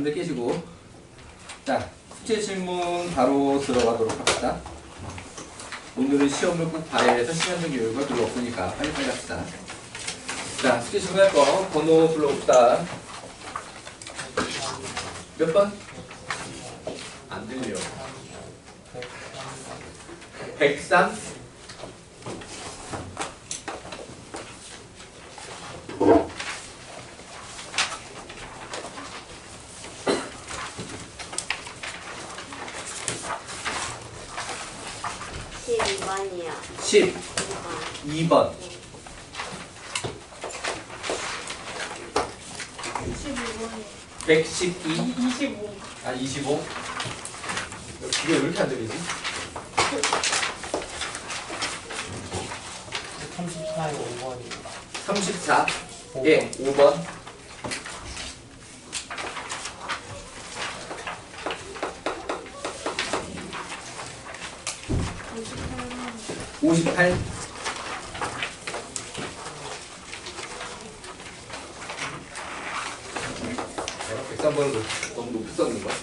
손들 깨시고. 자, 숙제 질문 바로 들어가도록 합시다. 오늘은 시험을 꼭 봐야 해서 시간적 여유가 별로 없으니까 빨리빨리 합시다. 자, 숙제 질문할 거 번호 불러봅시다. 몇 번? 안 들려. 103? 아니야. 12번. 112. 25. 아, 25. 이게 왜 이렇게 안 들리지? 34에 5번이요. 34. 예, 5번. 58. 103번은 너무 높이 썼는 거야?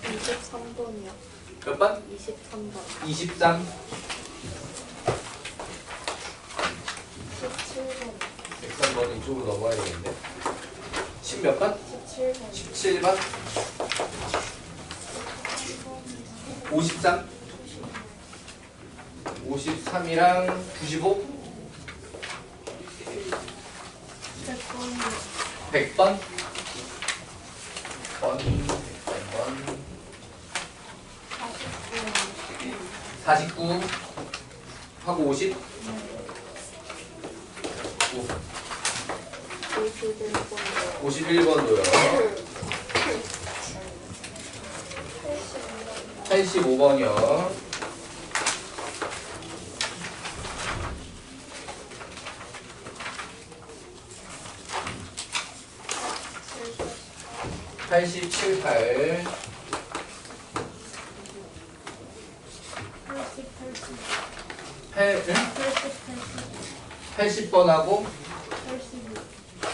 23번이요. 몇 번? 23번. 23. 17번. 103번은 이쪽으로 넘어가야 되겠는데. 10 몇 번? 17번. 17번. 53. 53이랑 95. 100번. 100번. 49 하고 50. 51번도요. 85번이요. 87, 8. 80번하고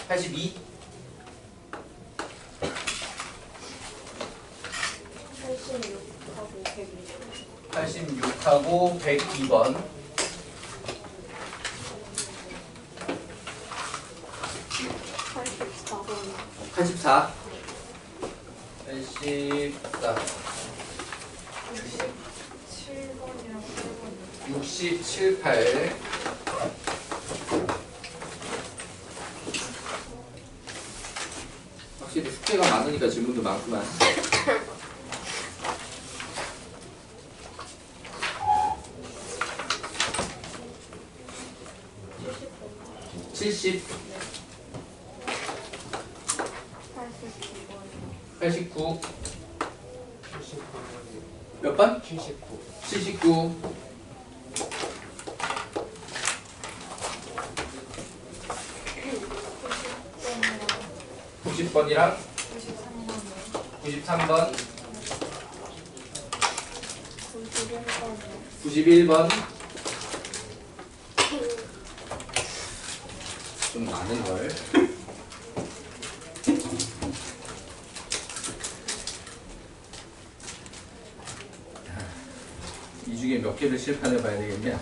82. 86하고 102번. 84. 84. 67, 8. 확실히 숙제가 많으니까 질문도 많구만. 70. 89. 몇 번? 79. 79. 90번이랑 93번. 91번. 좀 많은걸. 이 중에 몇 개를 실판해 봐야 되겠냐?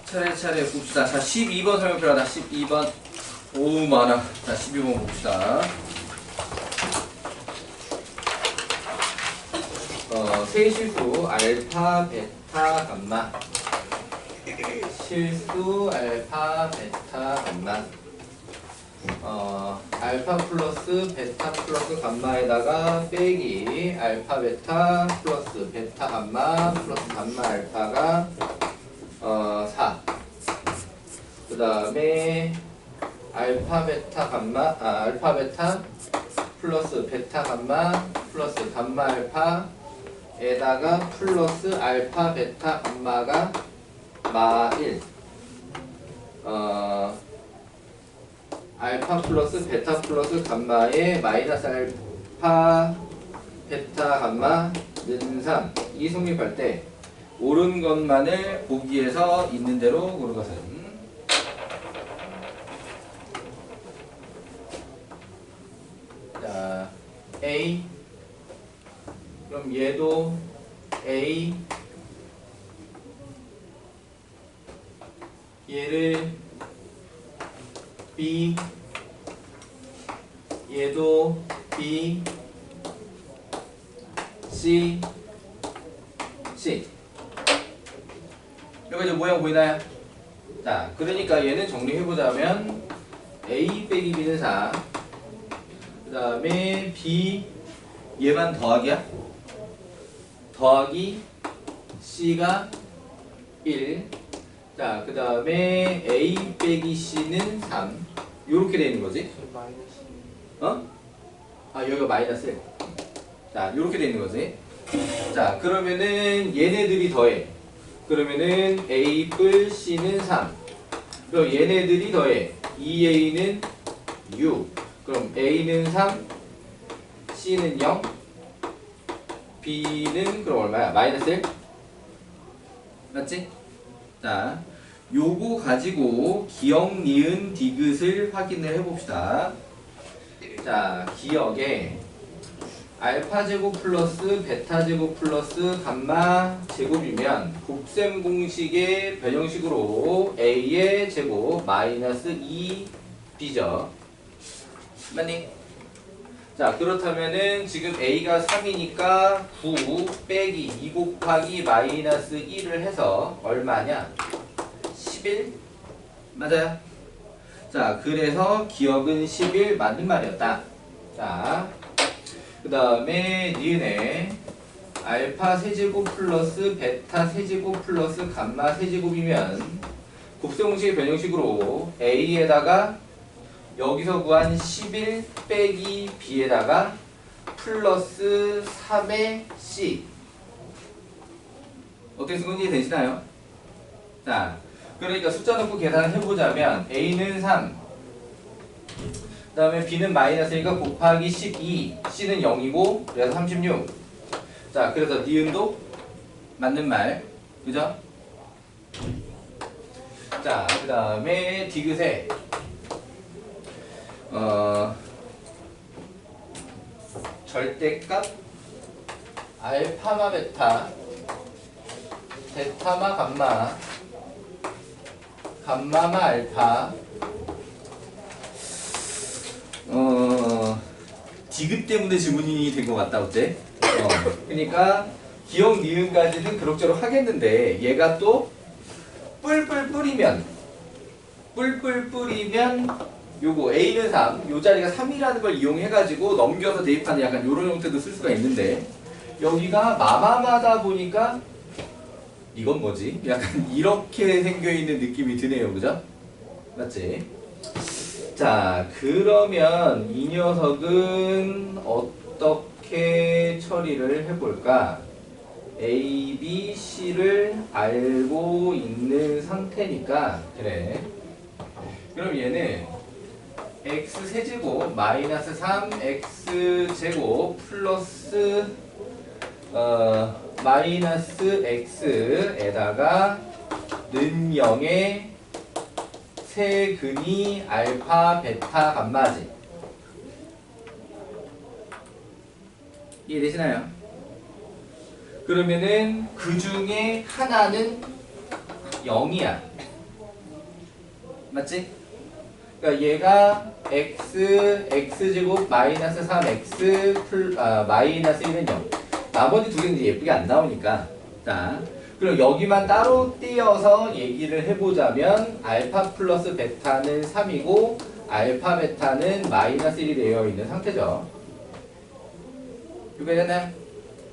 차례차례 봅시다. 자, 12번 설명 필요하다. 12번. 오, 많아. 자, 12번 봅시다. 세실수 알파, 베타, 감마. 실수 알파, 베타, 감마. 알파 플러스 베타 플러스 감마에다가 빼기 알파 베타 플러스 베타 감마 플러스 감마 알파가 4. 그 다음에 알파 베타 감마 알파 베타 플러스 베타 감마 플러스 감마 알파에다가 플러스 알파 베타 감마가 마 1. 알파 플러스 베타 플러스 감마의 마이너스 알파 베타 감마는 3. 이 성립할 때 옳은 것만을 보기에서 있는 대로 고른 것은 자 A 그럼 얘도 A 얘를 B 얘도 B C C 여기까지 모양 보이나요? 자 그러니까 얘는 정리해보자면 A 빼기 B는 4 그 다음에 B 얘만 더하기야? 더하기 C가 1 자 그 다음에 A 빼기 C는 3 요렇게 되어 있는 거지 마이너스 어? 아 여기가 마이너스 1 자 요렇게 되어 있는 거지 자 그러면은 얘네들이 더해 그러면은 A 뿔 C는 3 그럼 얘네들이 더해 2A는 6 그럼 A는 3 C는 0 B는 그럼 얼마야? 마이너스 1 맞지? 자 요거 가지고 기억, 니은, 디귿을 확인을 해봅시다 자 기억에 알파 제곱 플러스 베타 제곱 플러스 감마 제곱이면 곱셈 공식의 변형식으로 A의 제곱 마이너스 2B죠. 맞니? 자 그렇다면은 지금 A가 3이니까 9 빼기 2 곱하기 마이너스 1을 해서 얼마냐? 11? 맞아요. 자 그래서 기억은 11 맞는 말이었다. 자 그 다음에 니은에 알파 세제곱 플러스 베타 세제곱 플러스 감마 세제곱이면 곱셈공식의 변형식으로 A에다가 여기서 구한 11 빼기 B에다가 플러스 3의 C 어떻게 쓴 건지 되시나요? 자 그러니까 숫자 넣고 계산을 해보자면 A는 3 그 다음에 B는 마이너스니까 곱하기 12 C는 0이고 그래서 36 자 그래서 니은도 맞는 말 그죠? 자 그 다음에 디귿에 절대값 알파마 베타 베타마 감마 감마마 알파 디귿 때문에 질문이 된 것 같다 어때? 그러니까 기억 니은까지는 그럭저럭 하겠는데 얘가 또 뿔뿔 뿌리면 요거 A는 3, 요 자리가 3이라는 걸 이용해가지고 넘겨서 대입하는 약간 요런 형태도 쓸 수가 있는데 여기가 마마마다 보니까 이건 뭐지? 약간 이렇게 생겨있는 느낌이 드네요 그죠? 맞지? 자 그러면 이 녀석은 어떻게 처리를 해볼까? A, B, C를 알고 있는 상태니까 그래 그럼 얘는 x세제곱 마이너스 3x제곱 플러스 마이너스 x에다가 는 0의 세근이 알파 베타 감마지 이해되시나요? 그러면은 그 중에 하나는 0이야 맞지? 그러니까 얘가 x제곱 마이너스 3x 마이너스 1은 0 나머지 두 개는 이제 예쁘게 안 나오니까 자 그럼 여기만 따로 띄어서 얘기를 해보자면 알파 플러스 베타는 3이고 알파 베타는 마이너스 1이 되어 있는 상태죠. 이해됐나요?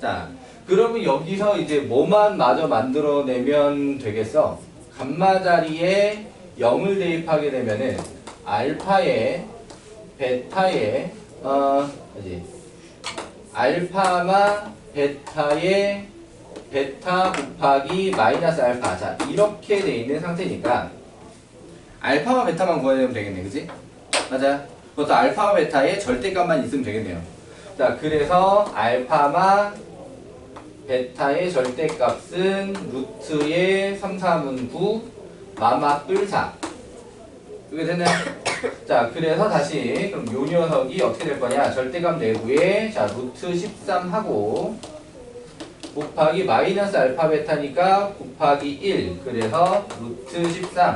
자, 그러면 여기서 이제 뭐만 마저 만들어내면 되겠어? 감마 자리에 0을 대입하게 되면은 알파에 베타에 알파마 베타에 베타 곱하기 마이너스 알파 자 이렇게 돼 있는 상태니까 알파와 베타만 구하면 되겠네 그지? 맞아 그것도 알파와 베타의 절대값만 있으면 되겠네요 자 그래서 알파마 베타의 절대값은 루트의 3, 4분 9 마마뿔 4. 이게 됐나요? 자, 그래서 다시 그럼 요 녀석이 어떻게 될 거냐? 절대값 내부에 자 루트 13 하고 곱하기 마이너스 알파 베타니까 곱하기 1. 그래서 루트 13.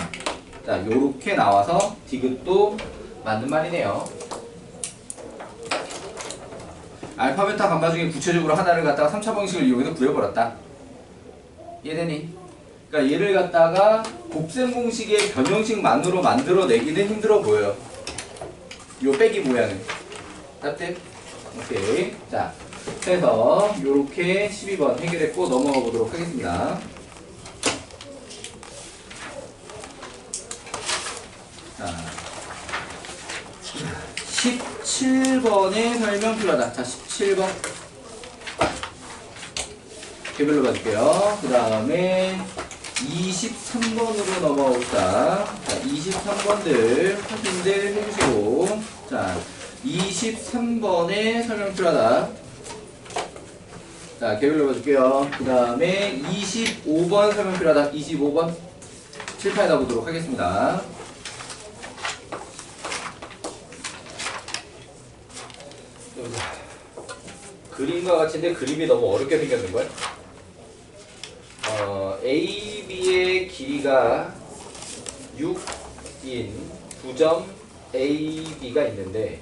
자, 요렇게 나와서 디귿도 맞는 말이네요. 알파 베타 감마 중에 구체적으로 하나를 갖다가 3차 방식을 이용해서 구해버렸다. 이해되니? 그러니까 얘를 갖다가 곱셈 공식의 변형식만으로 만들어내기는 힘들어 보여요. 요 빼기 모양은. 답돼? 오케이. 자, 그래서 요렇게 12번 해결했고 넘어가 보도록 하겠습니다. 자, 17번의 설명 필요하다. 자, 17번. 개별로 봐줄게요. 그 다음에 23번으로 넘어가 봅시다. 자, 23번들 확인들 해주시고, 자, 23번의 설명 필요하다. 자, 개별로 봐줄게요. 그 다음에 25번 설명 필요하다. 25번 칠판에다 보도록 하겠습니다. 그림과 같은데 그림이 너무 어렵게 생겼는걸? A, B의 길이가 6인 9점 A, B가 있는데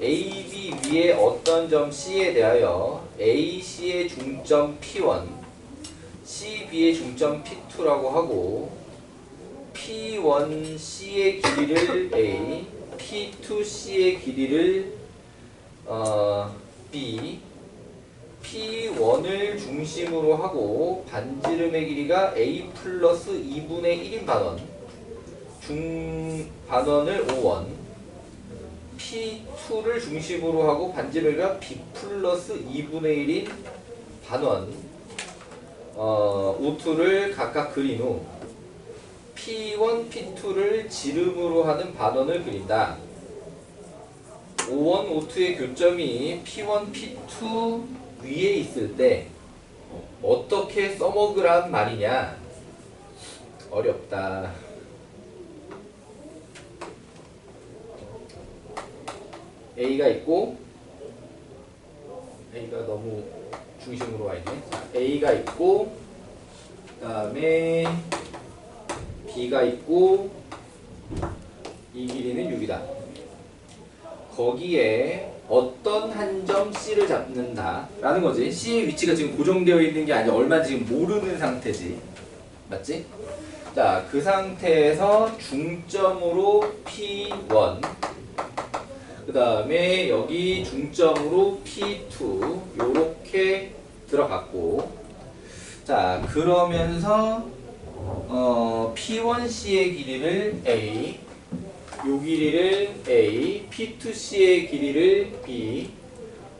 A, B 위에 어떤 점 C에 대하여 A, C의 중점 P1, C, B의 중점 P2라고 하고 P1, C의 길이를 A, P2, C의 길이를 B, P1을 중심으로 하고 반지름의 길이가 A 플러스 2분의 1인 반원, 반원을 5원, P2를 중심으로 하고 반지름의 길이가 B 플러스 2분의 1인 반원, O2를 각각 그린 후 P1, P2를 지름으로 하는 반원을 그린다. O1, O2의 교점이 P1, P2 위에 있을 때 어떻게 써먹으란 말이냐? 어렵다. A가 있고 A가 너무 중심으로 와 있네. A가 있고 그 다음에 B가 있고 이 길이는 6이다. 거기에 어떤 한 점 C를 잡는다 라는 거지. C의 위치가 지금 고정되어 있는 게 아니라 얼마 지금 모르는 상태지. 맞지? 자, 그 상태에서 중점으로 P1, 그 다음에 여기 중점으로 P2 요렇게 들어갔고, 자, 그러면서 P1C의 길이를 A, 요 길이를 A, P2C의 길이를 B,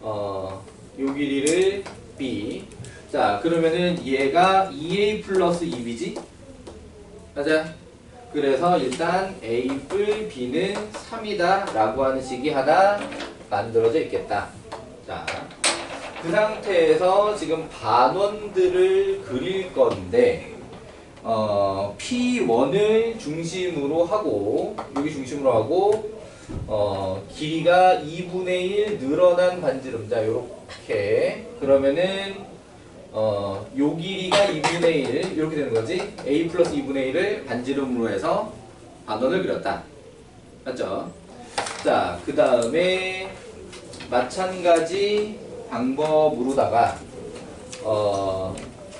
요 길이를 B. 자, 그러면은 얘가 2A 플러스 2B지? 맞아? 그래서 일단 A 뿔 B는 3이다 라고 하는 식이 하나 만들어져 있겠다. 자, 그 상태에서 지금 반원들을 그릴 건데 P1을 중심으로 하고 여기 중심으로 하고 길이가 2분의 1 늘어난 반지름. 자, 요렇게 그러면은 요 길이가 2분의 1 이렇게 되는 거지. A 플러스 2분의 1을 반지름으로 해서 반원을 그렸다. 맞죠? 자, 그 다음에 마찬가지 방법으로다가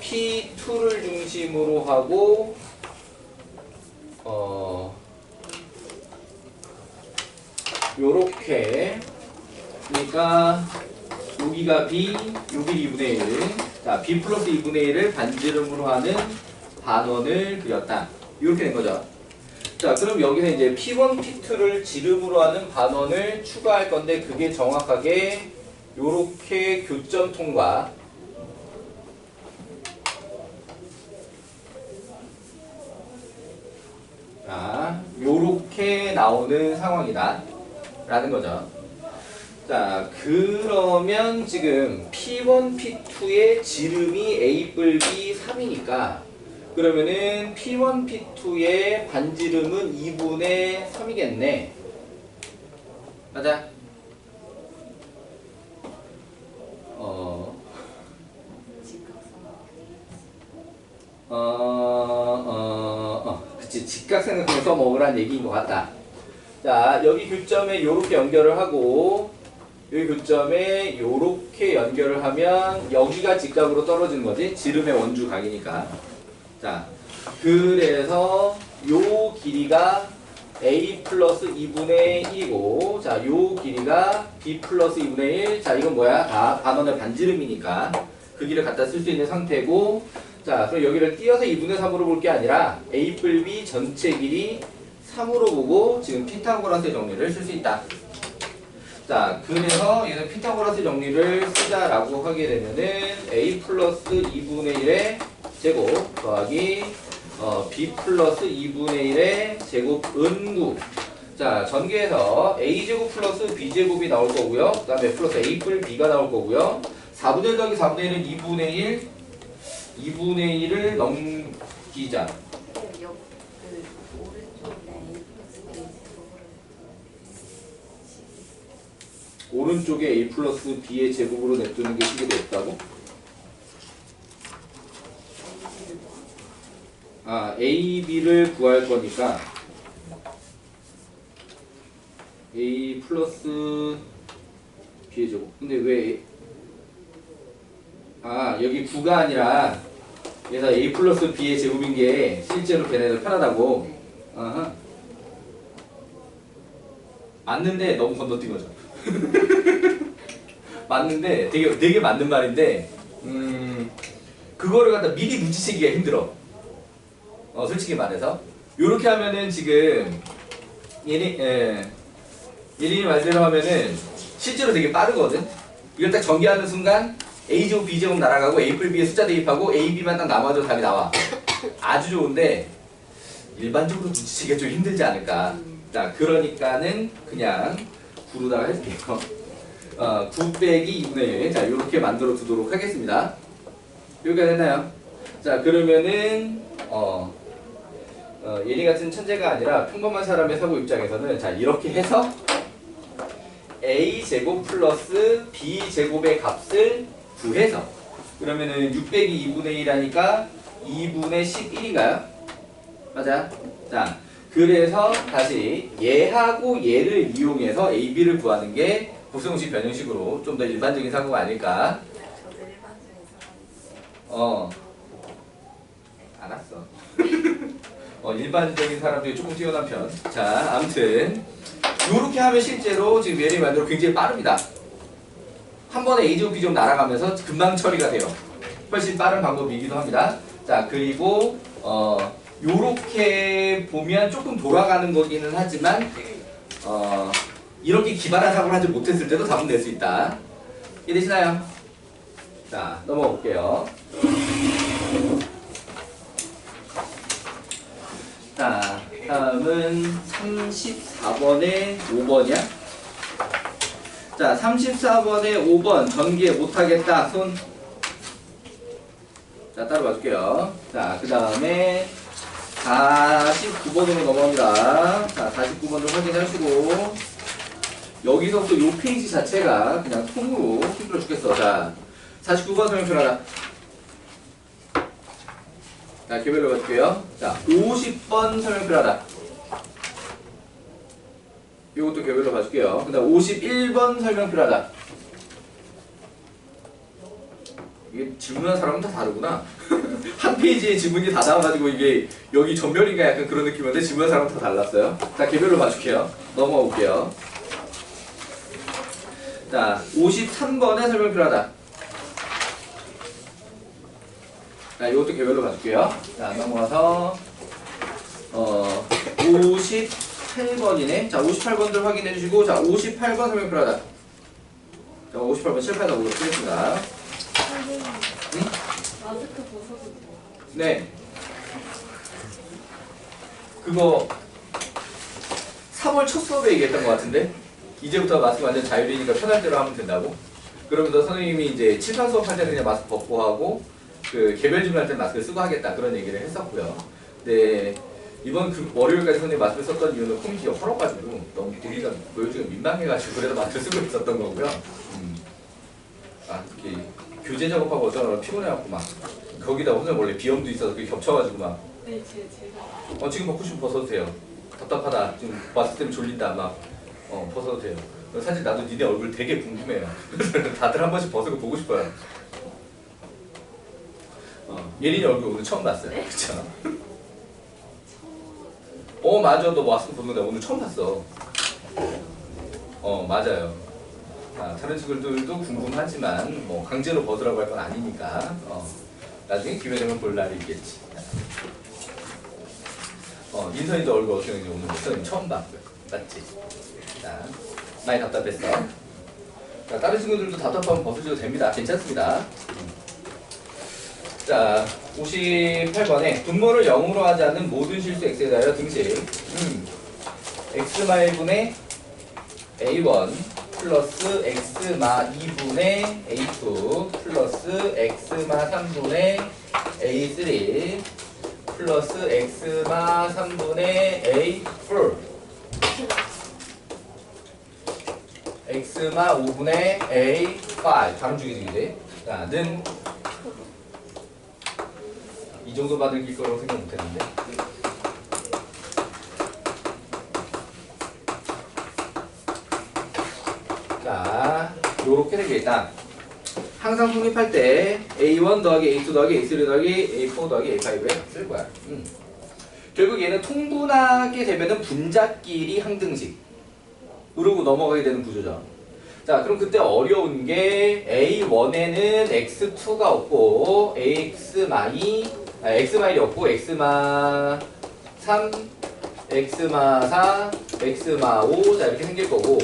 P2를 중심으로 하고 요렇게 그러니까 여기가 B, 여기 2분의 1. 자, B 플러스 2분의 1을 반지름으로 하는 반원을 그렸다. 이렇게 된 거죠. 자, 그럼 여기서 이제 P1, P2를 지름으로 하는 반원을 추가할 건데 그게 정확하게 요렇게 교점 통과. 자, 요렇게 나오는 상황이다 라는 거죠. 자, 그러면 지금 P1, P2의 지름이 A 뿔 B 3이니까 그러면은 P1, P2의 반지름은 2분의 3이겠네. 맞아? 그치. 직각삼각형을 써먹으란 얘기인 것 같다. 자, 여기 교점에 요렇게 연결을 하고 여기 교점에 요렇게 연결을 하면 여기가 직각으로 떨어지는 거지. 지름의 원주 각이니까. 자, 그래서 요 길이가 A 플러스 2분의 1이고 자, 요 길이가 B 플러스 2분의 1. 자, 이건 뭐야? 다 반원의 반지름이니까 그 길을 갖다 쓸 수 있는 상태고 자, 그럼 여기를 띄어서 2분의 3으로 볼 게 아니라 A 뿔 B 전체 길이 3으로 보고 지금 피타고라스 정리를 쓸 수 있다. 자, 그래서 얘는 피타고라스 정리를 쓰자라고 하게 되면은 A 플러스 2분의 1의 제곱 더하기 B 플러스 2분의 1의 제곱 은구. 자, 전개해서 A제곱 플러스 B제곱이 나올 거고요. 그 다음에 플러스 A 뿔 B가 나올 거고요. 4분의 1 더하기 4분의 1은 2분의 1, 2분의 1을 넘기자. 오른쪽에 A 플러스 B의 제곱으로 냅두는 게 식이 됐다고? 아, A, B를 구할 거니까 A 플러스 B의 제곱. 근데 왜 여기 9가 아니라 그래서 A 플러스 B의 제곱인 게 실제로 걔네들 편하다고. 아하. 맞는데 너무 건너뛴 거죠. 맞는데 되게 맞는 말인데 그거를 갖다 미리 눈치채기가 힘들어. 솔직히 말해서 요렇게 하면은 지금 예린이 말대로 하면은 실제로 되게 빠르거든. 이걸 딱 전개하는 순간 A제곱 B제곱 날아가고 A 뿔 B에 숫자 대입하고 A, B만 딱 남아줘 답이 나와. 아주 좋은데 일반적으로 눈치채기가 좀 힘들지 않을까. 자, 그러니까는 그냥 9로다가 해줄게요. 9 빼기 2분의 1. 자, 요렇게 만들어 두도록 하겠습니다. 여기가 됐나요? 자, 그러면은 예리 같은 천재가 아니라 평범한 사람의 사고 입장에서는 자, 이렇게 해서 A제곱 플러스 B제곱의 값을 구해서 그러면은 6 빼기 2분의 1하니까 2분의 11인가요? 맞아. 자, 그래서 다시 얘하고 얘를 이용해서 A, B를 구하는 게 고성식 변형식으로 좀 더 일반적인 사고가 아닐까. 알았어. 일반적인 사람들이 조금 뛰어난 편. 자, 아무튼 요렇게 하면 실제로 지금 예리 만들어 굉장히 빠릅니다. 한 번에 A제곱 B제곱 날아가면서 금방 처리가 돼요. 훨씬 빠른 방법이기도 합니다. 자, 그리고 요렇게 보면 조금 돌아가는 거기는 하지만 이렇게 기발한 사고를 하지 못했을 때도 답은 낼 수 있다. 이해되시나요? 자, 넘어가 볼게요. 자, 다음은 34번에 5번이야? 자, 34번에 5번 전개 못하겠다. 손. 자, 따로 봐줄게요. 자, 그 다음에 49번으로 넘어갑니다. 자, 49번을 확인하시고 여기서부터 요 페이지 자체가 그냥 통으로 힘들어 죽겠어. 자, 49번 설명표라다. 자, 개별로 봐줄게요. 자, 50번 설명표라다. 이것도 개별로 봐줄게요. 그 다음 51번 설명표라다. 이게 질문한 사람은 다 다르구나. 한 페이지에 지문이 다 나와가지고 이게 여기 전멸인가 약간 그런 느낌인데 질문한 사람은 다 달랐어요. 자, 개별로 봐줄게요. 넘어가 볼게요. 자, 53번에 설명표라다. 자, 이것도 개별로 봐줄게요. 자, 넘어가서 58번이네. 자, 58번들 확인해 주시고 자, 58번 설명표라다. 자, 58번 실패하다 보도록 하겠습니다. 응? 마스크 벗어도 돼요? 네. 그거 3월 첫 수업에 얘기했던 것 같은데? 이제부터 마스크 완전 자율이니까 편할 대로 하면 된다고. 그러면서 선생님이 이제 칠판 수업할 때는 그냥 마스크 벗고 하고 그 개별 질문할 때는 마스크를 쓰고 하겠다 그런 얘기를 했었고요. 네. 이번 그 월요일까지 선생님 마스크를 썼던 이유는 코미디가 헐어가지고 너무 보기가 보여주기가 민망해가지고 그래서 마스크를 쓰고 있었던 거고요. 아, 특히 교재 작업하고 어쩌나 피곤해갖고 막 거기다 선생님 원래 비염도 있어서 그게 겹쳐가지고 막 네, 제가. 지금 벗고 싶으면 벗어도 돼요. 답답하다. 지금 마스크 때문에 졸린다. 막 벗어도 돼요. 사실 나도 니네 얼굴 되게 궁금해요. 다들 한 번씩 벗고 보고 싶어요. 예린이 얼굴 오늘 처음 봤어요. 네? 그쵸? 맞아. 너 마스크 벗는데 오늘 처음 봤어. 맞아요. 다른 친구들도 궁금하지만 뭐 강제로 벗으라고 할 건 아니니까 나중에 기회 되면 볼 날이 있겠지. 인선이도 얼굴 어떻게 되는지 오늘 선생님 처음 봤고요. 맞지? 자, 많이 답답했어. 자, 다른 친구들도 답답하면 벗으셔도 됩니다. 괜찮습니다. 자, 58번에 분모를 0으로 하지 않는 모든 실수 x에 대하여 등식. x마일분의 a1 플러스 x마 2분의 a2 플러스 x마 3분의 a3 플러스 x마 3분의 a4 x마 5분의 a5 다른 주기식이지. 자, 는 이 정도 받을 거라고 생각 못했는데. 자, 요렇게 되겠다. 항상 성립할 때 A1 더하기 A2 더하기 A3 더하기 A4 더하기 A5에 쓸 거야. 결국 얘는 통분하게 되면은 분자끼리 항등식. 으로 넘어가게 되는 구조죠. 자, 그럼 그때 어려운 게 A1에는 X2가 없고 X마일이 없고 X마 3, X마 4, X마 5 자 이렇게 생길 거고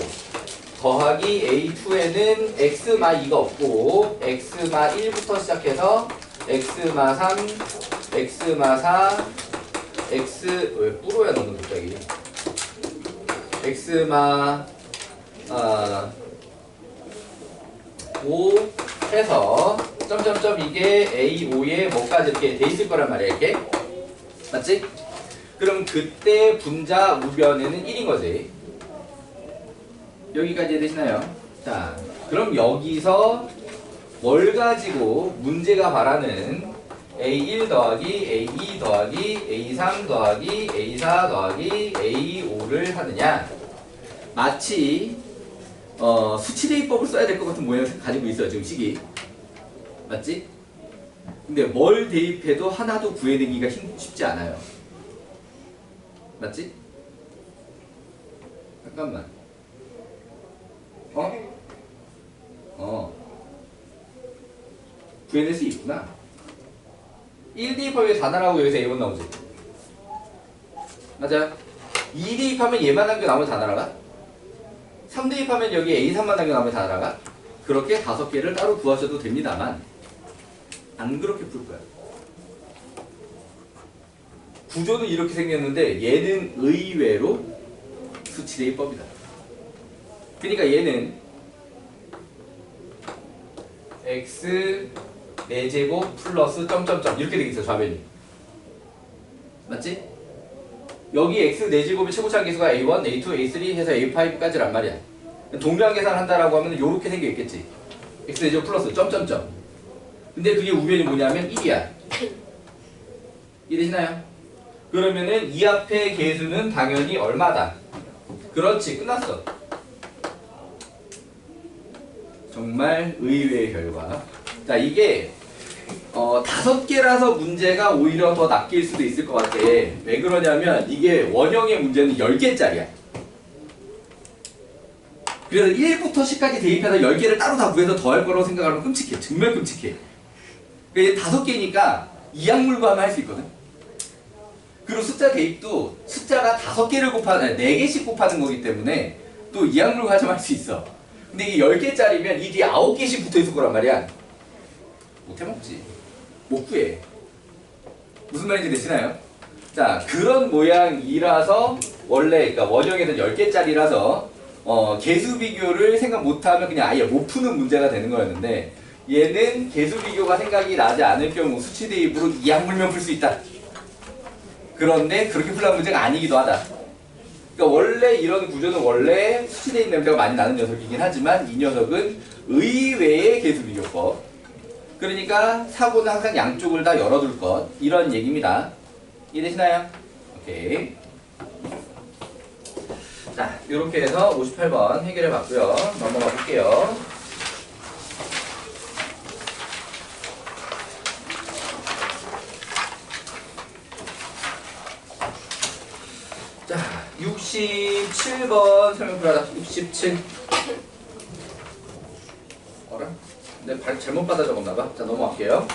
더하기 A2에는 X마 2가 없고 X마 1부터 시작해서 X마 3, X마 4, 왜 뿌로야 너는 갑자기 X마 5 해서 점점점 이게 A5에 뭐까지 이렇게 돼 있을 거란 말이야 이렇게 맞지? 그럼 그때 분자 우변에는 1인 거지. 여기까지 되시나요? 자, 그럼 여기서 뭘 가지고 문제가 말하는 A1 더하기 A2 더하기 A3 더하기 A4 더하기 A5를 하느냐 마치 수치대입법을 써야 될 것 같은 모양을 가지고 있어요 지금 식이 맞지? 근데 뭘 대입해도 하나도 구해내기가 쉽지 않아요 맞지? 잠깐만 구해낼 수 있구나 1 대입하면 4 나라고 여기서 A1 나오지 맞아요? 2 대입하면 얘만 남겨 나머지 다 날아가? 3 대입하면 여기 A3만 남겨 나머지 다 날아가? 그렇게 5개를 따로 구하셔도 됩니다만 안 그렇게 풀 거야. 구조는 이렇게 생겼는데 얘는 의외로 수치대입법이다. 그러니까 얘는 x 4제곱 플러스 점점점 이렇게 되겠어 좌변이. 맞지? 여기 x 4제곱의 최고차항 계수가 a1, a2, a3 해서 a5까지란 말이야. 동그란 계산을 한다라고 하면 이렇게 생겨있겠지. x 4제곱 플러스 점점점. 근데 그게 우변이 뭐냐면 1이야. 이해되시나요? 그러면은 이 앞의 계수는 당연히 얼마다. 그렇지, 끝났어. 정말 의외의 결과. 자, 이게 5개라서 문제가 오히려 더 낚일 수도 있을 것 같아. 왜 그러냐면 이게 원형의 문제는 10개짜리야. 그래서 1부터 10까지 대입해서 10개를 따로 다 구해서 더할 거라고 생각하면 끔찍해. 정말 끔찍해. 그러니까 5개니까 이항물과하면 할 수 있거든. 그리고 숫자 대입도 숫자가 5개를 곱하는 4개씩 곱하는 거기 때문에 또 이항물과하면 할 수 있어. 근데 이게 10개짜리면 이 뒤에 9개씩 붙어 있을 거란 말이야. 못 해먹지. 못 구해. 무슨 말인지 되시나요? 자, 그런 모양이라서 원래 그러니까 원형에는 10개짜리라서 개수 비교를 생각 못하면 그냥 아예 못 푸는 문제가 되는 거였는데 얘는 개수 비교가 생각이 나지 않을 경우 수치 대입으로 이항물면 풀 수 있다. 그런데 그렇게 풀려는 문제가 아니기도 하다. 그러니까 원래 이런 구조는 원래 수치 대입 냄새가 많이 나는 녀석이긴 하지만 이 녀석은 의외의 개수 비교법. 그러니까 사고는 항상 양쪽을 다 열어둘 것. 이런 얘기입니다. 이해되시나요? 오케이. 자, 이렇게 해서 58번 해결해 봤고요. 넘어가 볼게요. 자, 67번 설명 필요하다. 67. 어라? 내 잘못 받아 적었나봐. 자, 넘어갈게요.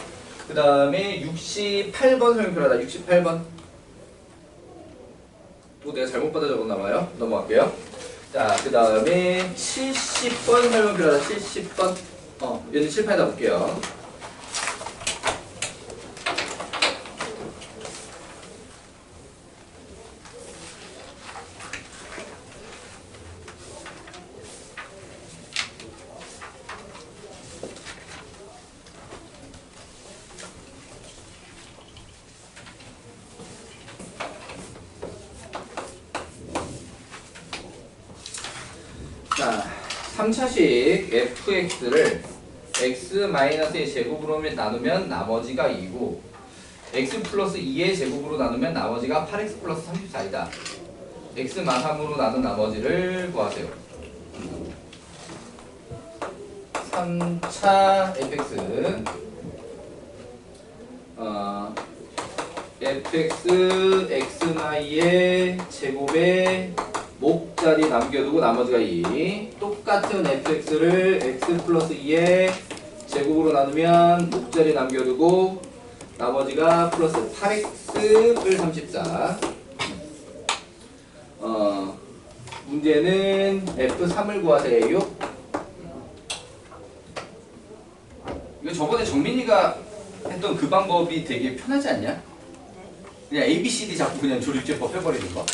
그 다음에 68번 설명 필요하다. 68번. 또 내가 잘못 받아 적었나봐요. 넘어갈게요. 자, 그 다음에 70번 설명 필요하다. 70번. 얘는 칠판에다 볼게요. 자, 3차식 fx를 x-의 제곱으로 나누면 나머지가 2고 x 플러스 2의 제곱으로 나누면 나머지가 8x 플러스 34이다. x 마삼으로 나눈 나머지를 구하세요. 3차 fx fx x-의 제곱에 목자리 남겨두고 나머지가 2. 똑같은 fx를 x 플러스 2의 제곱으로 나누면 목자리 남겨두고 나머지가 플러스 8x를 34. 문제는 f3을 구하세요. 이거 저번에 정민이가 했던 그 방법이 되게 편하지 않냐? 그냥 ABCD 잡고 그냥 조립제법 해버리는 거.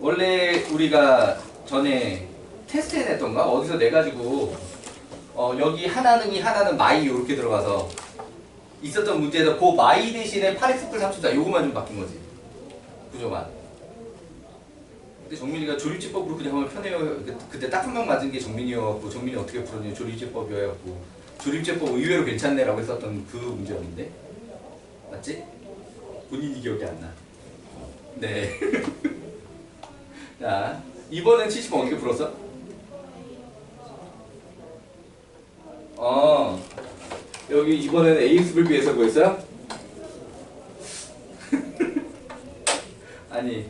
원래 우리가 전에 테스트 해냈던가? 어디서 내가지고 여기 하나는 이 하나는 마이 이렇게 들어가서 있었던 문제에서 그 마이 대신에 8x 플러스 34 요거만 좀 바뀐 거지. 구조만. 근데 정민이가 조립제법으로 그냥 하면 편해요. 그때 딱 한 명 맞은 게 정민이였고 정민이 어떻게 풀었냐 조립제법이어갖고 조립제법 의외로 괜찮네라고 했었던 그 문제였는데 맞지? 본인이 기억이 안 나. 네. 자, 이번엔 70번 어떻게 풀었어? 여기 이번에는 AX를 비해서 구했어요? 아니,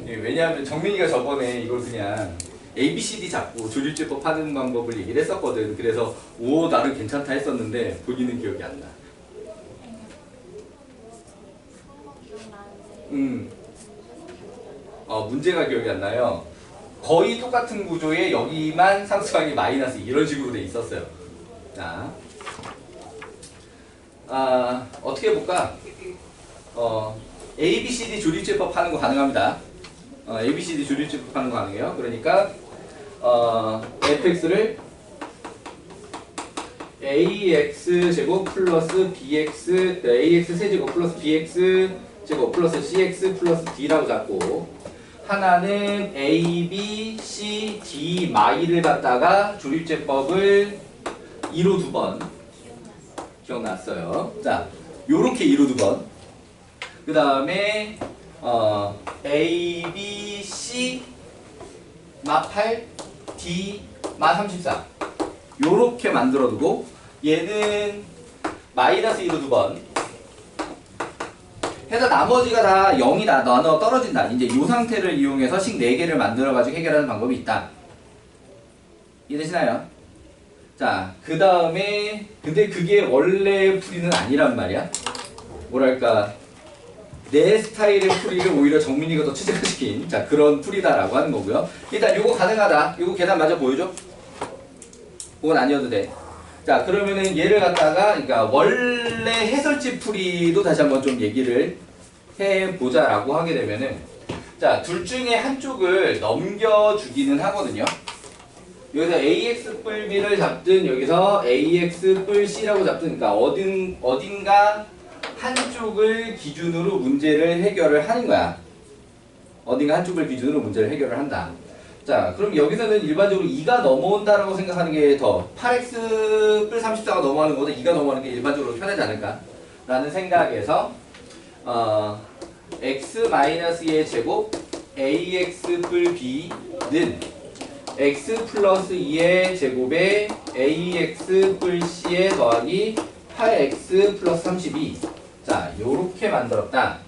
왜냐하면 정민이가 저번에 이걸 그냥 ABCD 잡고 조립제법 하는 방법을 얘기를 했었거든. 그래서 오 나름 괜찮다 했었는데 본인은 기억이 안 나. 문제가 기억이 안 나요. 거의 똑같은 구조에 여기만 상수항이 마이너스 이런 식으로 돼 있었어요. 자, 어떻게 해볼까? ABCD 조립제법 하는 거 가능합니다. ABCD 조립제법 하는 거 가능해요. 그러니까 fx를 ax 제곱 플러스 bx ax 세제곱 플러스 bx 제곱 플러스 cx 플러스 d라고 잡고 하나는 a, b, c, d 마이를 갖다가 조립제법을 2로 2번 기억났어요. 자, 요렇게 2로 2번 그 다음에 a, b, c 마 8, d 마 34 요렇게 만들어두고 얘는 마이너스 2로 2번 해서 나머지가 다 0이다. 나눠 떨어진다. 이제 이 상태를 이용해서 식 4개를 만들어가지고 해결하는 방법이 있다. 이해되시나요? 자, 그 다음에 근데 그게 원래 풀이는 아니란 말이야. 뭐랄까 내 스타일의 풀이를 오히려 정민이가 더 최적화시킨 자 그런 풀이다라고 하는 거고요. 일단 요거 가능하다. 요거 계산 마저 보여줘. 그건 아니어도 돼. 자, 그러면은 얘를 갖다가 그러니까 원래 해설지 풀이도 다시 한번 좀 얘기를 해보자라고 하게 되면은 자, 둘 중에 한쪽을 넘겨주기는 하거든요. 여기서 ax 뿔 b를 잡든 여기서 ax 뿔 c라고 잡든 그러니까 어딘가 한쪽을 기준으로 문제를 해결을 하는 거야. 어딘가 한쪽을 기준으로 문제를 해결을 한다. 자, 그럼 여기서는 일반적으로 2가 넘어온다라고 생각하는 게 더 8x 뿔 34가 넘어가는 것보다 2가 넘어가는 게 일반적으로 편하지 않을까? 라는 생각에서 x-2의 제곱 ax 뿔 b는 x 플러스 2의 제곱에 ax 뿔 c에 더하기 8x 플러스 32. 자, 요렇게 만들었다.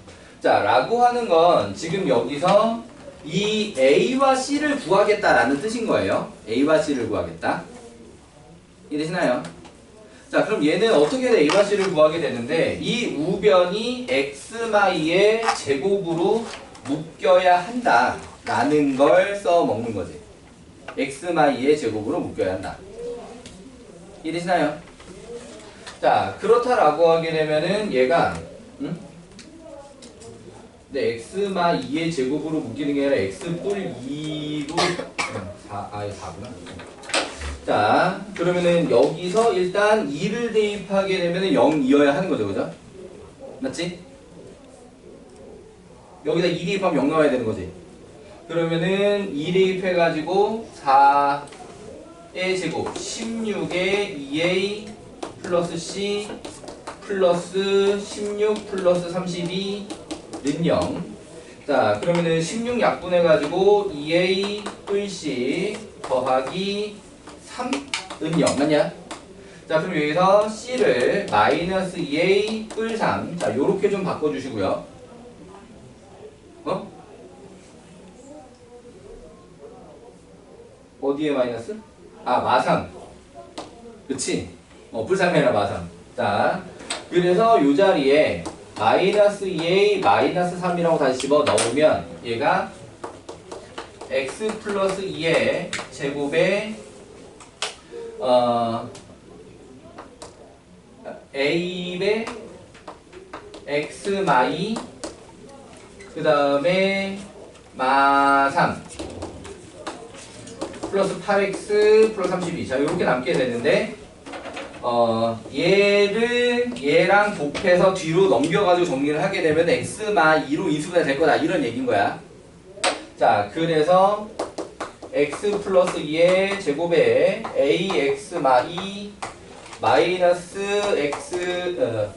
자, 라고 하는 건 지금 여기서 이 a와 c를 구하겠다라는 뜻인 거예요. a와 c를 구하겠다. 이해되시나요? 자, 그럼 얘는 어떻게 a와 c를 구하게 되는데 이 우변이 x마이의 제곱으로 묶여야 한다라는 걸 써먹는 거지. x마이의 제곱으로 묶여야 한다. 이해되시나요? 자, 그렇다라고 하게 되면은 얘가 근데 x마 2의 제곱으로 묶이는 게 아니라 x 뿔 2로 4구나. 자, 그러면은 여기서 일단 2를 대입하게 되면은 0이어야 하는 거죠, 그죠? 맞지? 여기다 2 대입하면 0 나와야 되는 거지. 그러면은 2 대입해가지고 4의 제곱 16에 2a 플러스 c 플러스 16 플러스 32 는 0. 자, 그러면은 16 약분해가지고 2a 뿔 c 더하기 3은 0 맞냐? 자, 그럼 여기서 c를 마이너스 2a 뿔 3. 자, 요렇게 좀 바꿔주시고요. 어디에 마이너스? 아, 마삼. 그치? 뿔 3이 아니라 마삼. 자, 그래서 요 자리에 마이너스 2a 마이너스 3이라고 다시 집어 넣으면 얘가 x 플러스 2의 제곱에 a의 x 마이 그 다음에 마3 플러스 8x 플러스 32. 자, 이렇게 남게 되는데 얘랑 곱해서 뒤로 넘겨가지고 정리를 하게 되면 x-2로 인수분해 될 거다. 이런 얘기인 거야. 자, 그래서 x 플러스 2의 제곱에 ax-2 마이너스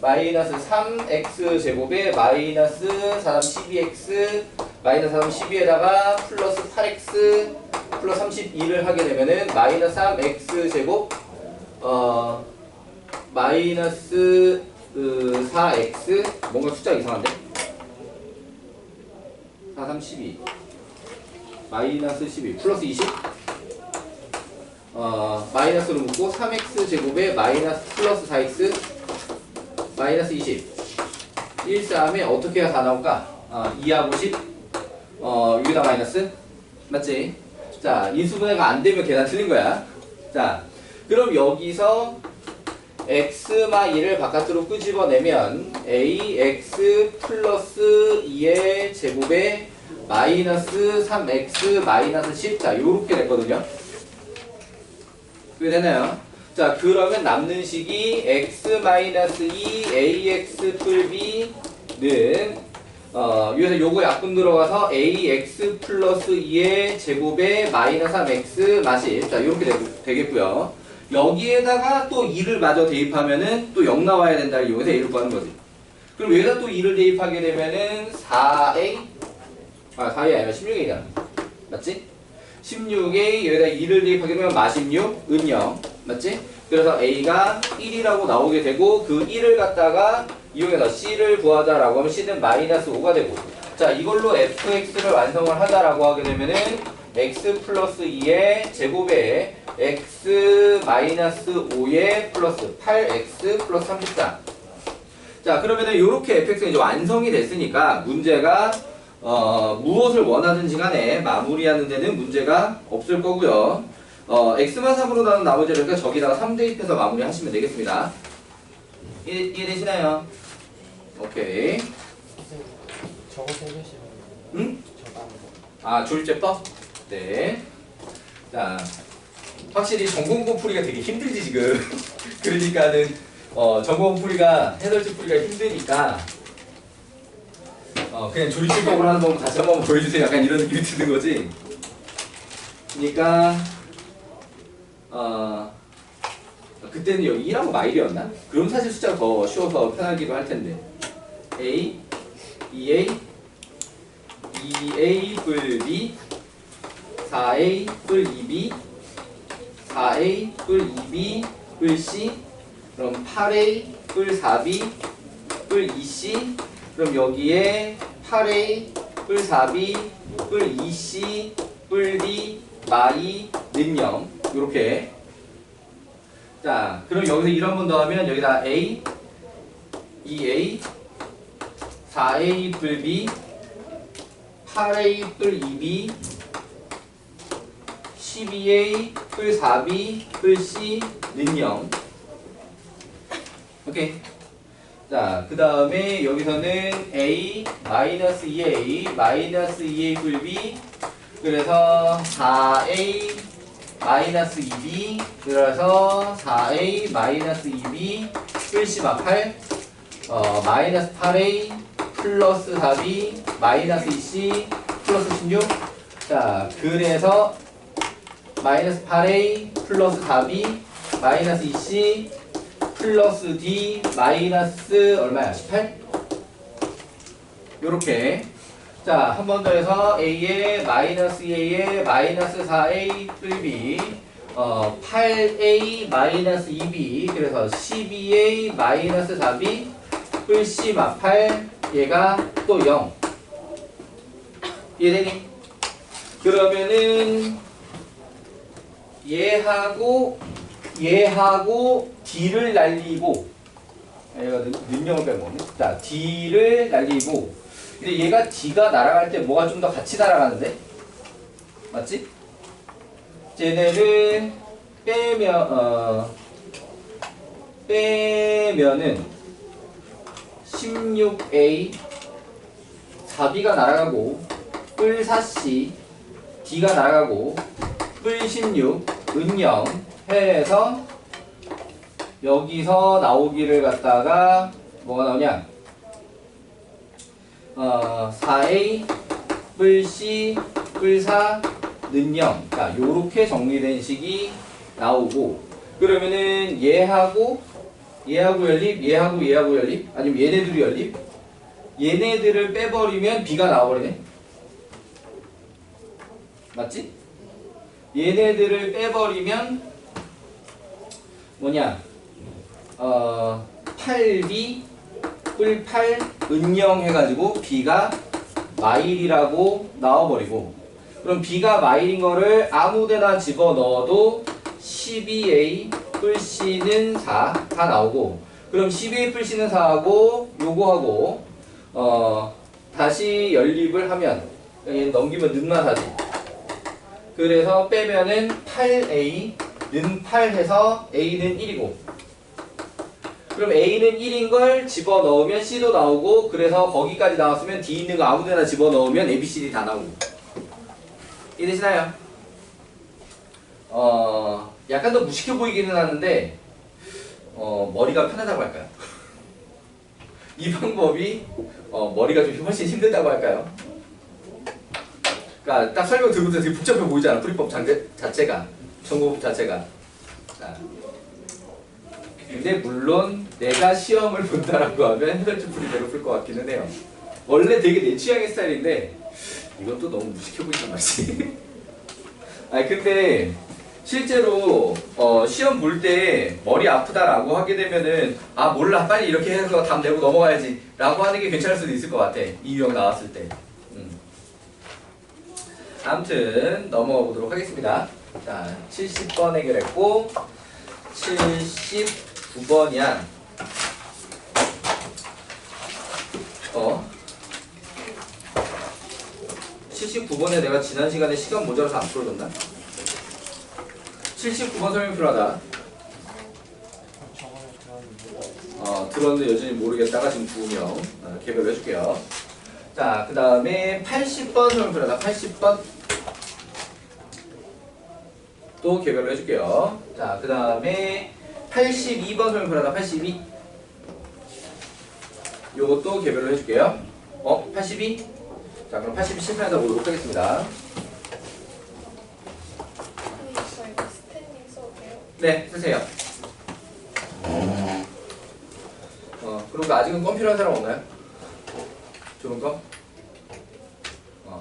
마이너스 3x 제곱에 마이너스 4 12x 마이너스 4 12에다가 플러스 8x 플러스 32를 하게 되면은 마이너스 3x 제곱 마이너스 4x 뭔가 숫자 이상한데? 4, 3, 12 마이너스 12 플러스 20 마이너스로 묶고 3x 제곱에 마이너스 플러스 4x 마이너스 20 1, 3에 어떻게 해야 다 나올까? 2하고 10 여기다 마이너스 맞지? 자, 인수분해가 안 되면 계산 틀린 거야. 자, 그럼 여기서 x-2를 바깥으로 끄집어내면 ax 플러스 2의 제곱에 마이너스 3x 마이너스 10. 자, 요렇게 됐거든요. 그게 되나요? 자, 그러면 남는 식이 x-2 ax 풀 b는 여기서 요거 약분 들어가서 ax 플러스 2의 제곱에 마이너스 3x 마시. 자, 요렇게 되겠고요. 여기에다가 또 2를 마저 대입하면은 또 0 나와야 된다. 여기서 a를 구하는 거지. 그럼 여기다 또 2를 대입하게 되면은 4a 4a 아니라 16a잖아. 맞지? 16a 여기다 2를 대입하게 되면 마16 은 0. 맞지? 그래서 a가 1이라고 나오게 되고 그 1을 갖다가 이용해서 c를 구하자라고 하면 c는 마이너스 5가 되고 자, 이걸로 fx를 완성을 하자라고 하게 되면은 x 플러스 2의 제곱에 x 마이너스 5의 플러스 8x 플러스 34. 자, 그러면은 이렇게 fx가 이제 완성이 됐으니까 문제가 무엇을 원하든지 간에 마무리하는 데는 문제가 없을 거고요. x만 3으로 나눈 나머지를 그러니까 저기다가 3 대입해서 마무리하시면 되겠습니다. 이해되시나요? 오케이. 선생님, 저거 해주시면 응? 저거 조립제법? 네. 자, 확실히 전공부 풀이가 되게 힘들지 지금. 그러니까는 전공부 풀이가 해설집 풀이가 힘드니까 그냥 조립제법으로 하는 거 다시 한번 보여주세요. 약간 이런 느낌이 드는 거지. 그러니까 그때는 여기 1하고 마일이었나? 그럼 사실 숫자가 더 쉬워서 편하기도 할 텐데. A, 2A, 2A 뿔 B, 4A 뿔 2B, 4A 뿔 2B 뿔 C, 그럼 8A 뿔 4B 뿔 2C, 그럼 여기에 8A 뿔 4B 뿔 2C 뿔 D 마이는 0 요렇게. 자, 그럼 여기서 1 한 번 더 하면 여기다 A, 2A, 4A 뿔 B, 8A 뿔 2B, 12A 뿔 4B 뿔 C는 0. 오케이. 자, 그 다음에 여기서는 A 마이너스 2A 마이너스 2A 뿔 B, 그래서 4A 마이너스 2B, 그래서 4A 마이너스 2B 뿔 C 막 8, 마이너스 8A 플러스 4B 마이너스 2C 플러스 16. 자, 그래서 마이너스 8A 플러스 4B 마이너스 2C 플러스 D 마이너스 얼마야? 18? 요렇게. 자, 한 번 더 해서 A에 마이너스 A에 마이너스 4A 뿔 B, 8A 마이너스 2B, 그래서 12A 마이너스 4B 뿔 C 막 8, 얘가 또 0. 이해되니? 그러면은 얘하고 D를 날리고, 얘가 능력을 빼먹네. 자, D를 날리고, 근데 얘가 D가 날아갈 때 뭐가 좀 더 같이 날아가는데? 맞지? 쟤네를 빼면은 16A 4B가 날아가고 뿔 4C D가 날아가고 뿔 16 은영 해서 여기서 나오기를 갖다가 뭐가 나오냐? 4A 뿔 C 뿔 4는 0. 자, 요렇게 정리된 식이 나오고, 그러면은 얘하고 연립, 얘하고 연립, 아니면 얘네들이 연립, 얘네들을 빼버리면 B가 나와버리네. 맞지? 얘네들을 빼버리면 뭐냐? 8B 뿔 8 은영 해가지고 B가 마일이라고 나와버리고, 그럼 B가 마일인 거를 아무데나 집어넣어도 12A 뿔 C는 4 다 나오고, 그럼 12A 뿔 C는 4하고 요거하고 다시 연립을 하면 얘 넘기면 는만 하지. 그래서 빼면은 8A 는 8 해서 A는 1이고, 그럼 A는 1인 걸 집어넣으면 C도 나오고, 그래서 거기까지 나왔으면 D 있는 거 아무데나 집어넣으면 A, B, C, D 다 나오고. 이해되시나요? 약간 더 무식해 보이기는 하는데 머리가 편하다고 할까요? 이 방법이 머리가 좀 훨씬 힘들다고 할까요? 그러니까 딱 설명 들으면서 되게 복잡해 보이잖아. 풀이법 자체가, 전공법 자체가. 자. 근데 물론 내가 시험을 본다라고 하면 해설집 풀이대로 풀 것 같기는 해요. 원래 되게 내 취향의 스타일인데 이건 또 너무 무식해 보이단 말이지. 아니 근데 실제로 시험 볼 때 머리 아프다라고 하게 되면은 아 몰라 빨리 이렇게 해서 답 내고 넘어가야지 라고 하는 게 괜찮을 수도 있을 것 같아. 이 유형 나왔을 때. 아무튼 넘어가 보도록 하겠습니다. 자, 70번 해결했고 79번이야. 79번에 내가 지난 시간에 시간 모자라서 안 풀어줬나? 79번 설명 필요하다. 들었는데 여전히 모르겠다가 지금 2명 개별 해줄게요. 자, 그 다음에 80번 설명표라다. 80번 또 개별로 해줄게요. 자, 그 다음에 82번 설명표라다. 82 요것도 개별로 해줄게요. 82? 자, 그럼 82 실패하다 보도록 하겠습니다. 저 이거 스탠딩 써도 돼요? 네, 쓰세요. 그리고 아직은 껌 필요한 사람 없나요? 좋은 껌?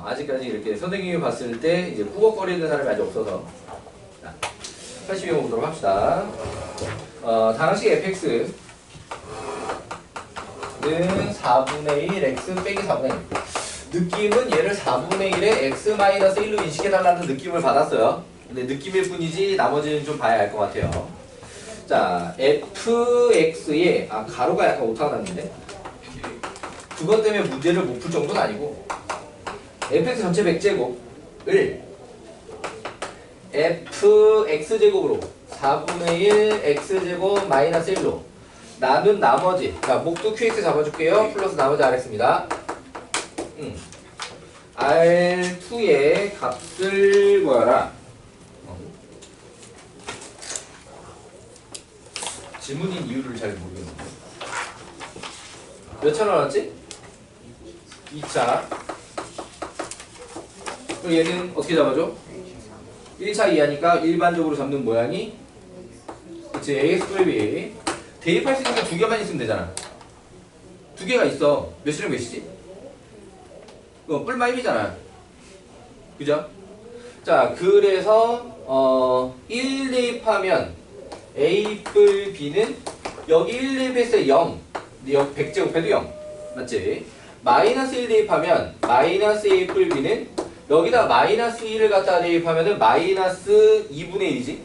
아직까지 이렇게 선생님이 봤을 때 이제 꾸벅거리는 사람이 아직 없어서. 자, 82번 보도록 합시다. 당시 fx는 4분의 1 x 빼기 4분의 1. 느낌은 얘를 4분의 1에 x-1로 인식해달라는 느낌을 받았어요. 근데 느낌일 뿐이지 나머지는 좀 봐야 할 것 같아요. 자, fx에 가로가 약간 오타가 났는데 그것 때문에 문제를 못 풀 정도는 아니고 fx 전체 100제곱을 fx제곱으로 4분의 1 x제곱 마이너스 1로 나눈 나머지, 자 목도 qx 잡아줄게요. 플러스 나머지 rx입니다. R2의 값을 구하라. 지문인 이유를 잘 모르겠는데 몇 차 나왔지? 2차. 그럼 얘는 어떻게 잡아줘? 1차 이하니까 일반적으로 잡는 모양이 그치 ax 플러스 b. 대입할 수 있는 게 두 개만 있으면 되잖아. 두 개가 있어. 몇이랑 몇이지? 뿔마 1이잖아. 그죠? 자, 그래서 1 대입하면 a 뿔 b는 여기 1 대입했을 때 0. 근데 여기 100제곱해도 0. 맞지? 마이너스 1 대입하면 마이너스 a 뿔 b는 여기다 마이너스 1을 갖다 대입하면은 마이너스 2분의 1이지?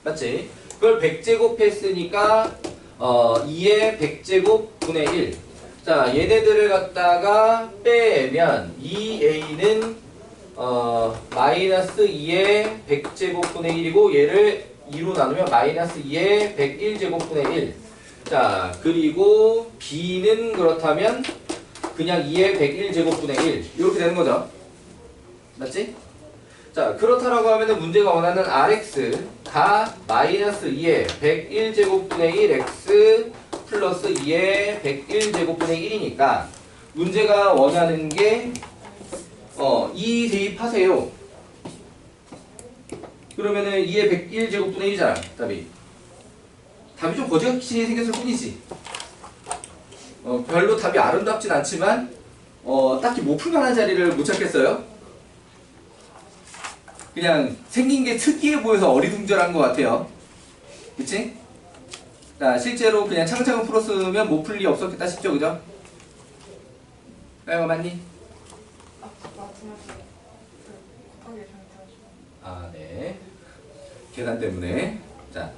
맞지? 그걸 100제곱 했으니까 2의 100제곱 분의 1. 자, 얘네들을 갖다가 빼면 2a는 마이너스 2의 100제곱 분의 1이고 얘를 2로 나누면 마이너스 2의 101제곱 분의 1. 자, 그리고 b는 그렇다면 그냥 2의 101제곱 분의 1 이렇게 되는 거죠. 맞지? 자, 그렇다라고 하면은 문제가 원하는 rx가 마이너스 2의 101제곱 분의 1x 플러스 2의 101제곱분의 1이니까 문제가 원하는 게 2 대입하세요. 그러면은 2의 101제곱분의 1이잖아. 답이 좀 거지같이 생겼을 뿐이지. 별로 답이 아름답진 않지만 딱히 못 풀만한 자리를 못 찾겠어요. 그냥 생긴 게 특이해 보여서 어리둥절한 것 같아요. 그치? 자, 실제로 그냥 차근차근 풀었으면 못 풀 리 없었겠다 싶죠, 그죠? 맞니? 네. 계산 때문에. 자,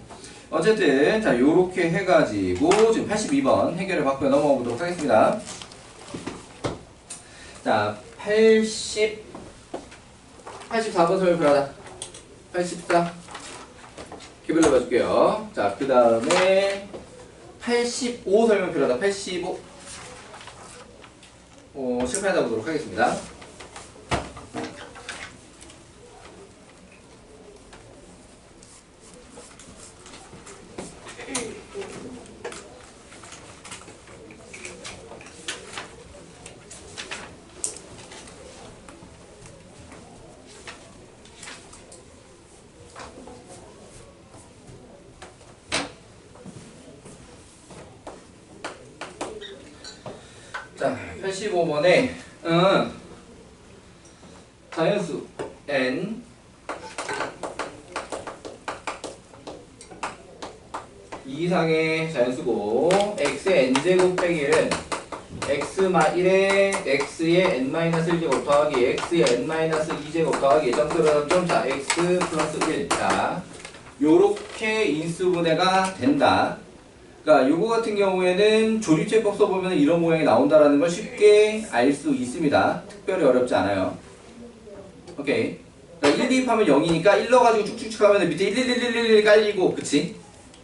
어쨌든, 자, 요렇게 해가지고, 지금 82번 해결을 받고 넘어가 보도록 하겠습니다. 자, 84번 설명하다. 84. 개별로 봐줄게요. 자, 그 다음에 85 설명 필요하다. 85. 실패하다 보도록 하겠습니다. 자, 85번에 자연수 n 이상의 자연수고 x의 n제곱 빼기 1은 x1의 x의 n-1제곱 더하기 x의 n-2제곱 더하기 점수로 점자 x 플러스 1. 자, 요렇게 인수분해가 된다. 그러니까 요거 같은 경우에는 조립제법 써보면 이런 모양이 나온다라는 걸 쉽게 알 수 있습니다. 특별히 어렵지 않아요. 오케이. 그러니까 1 대입하면 0이니까 1 넣어가지고 쭉쭉쭉 하면 밑에 11111 깔리고, 그치?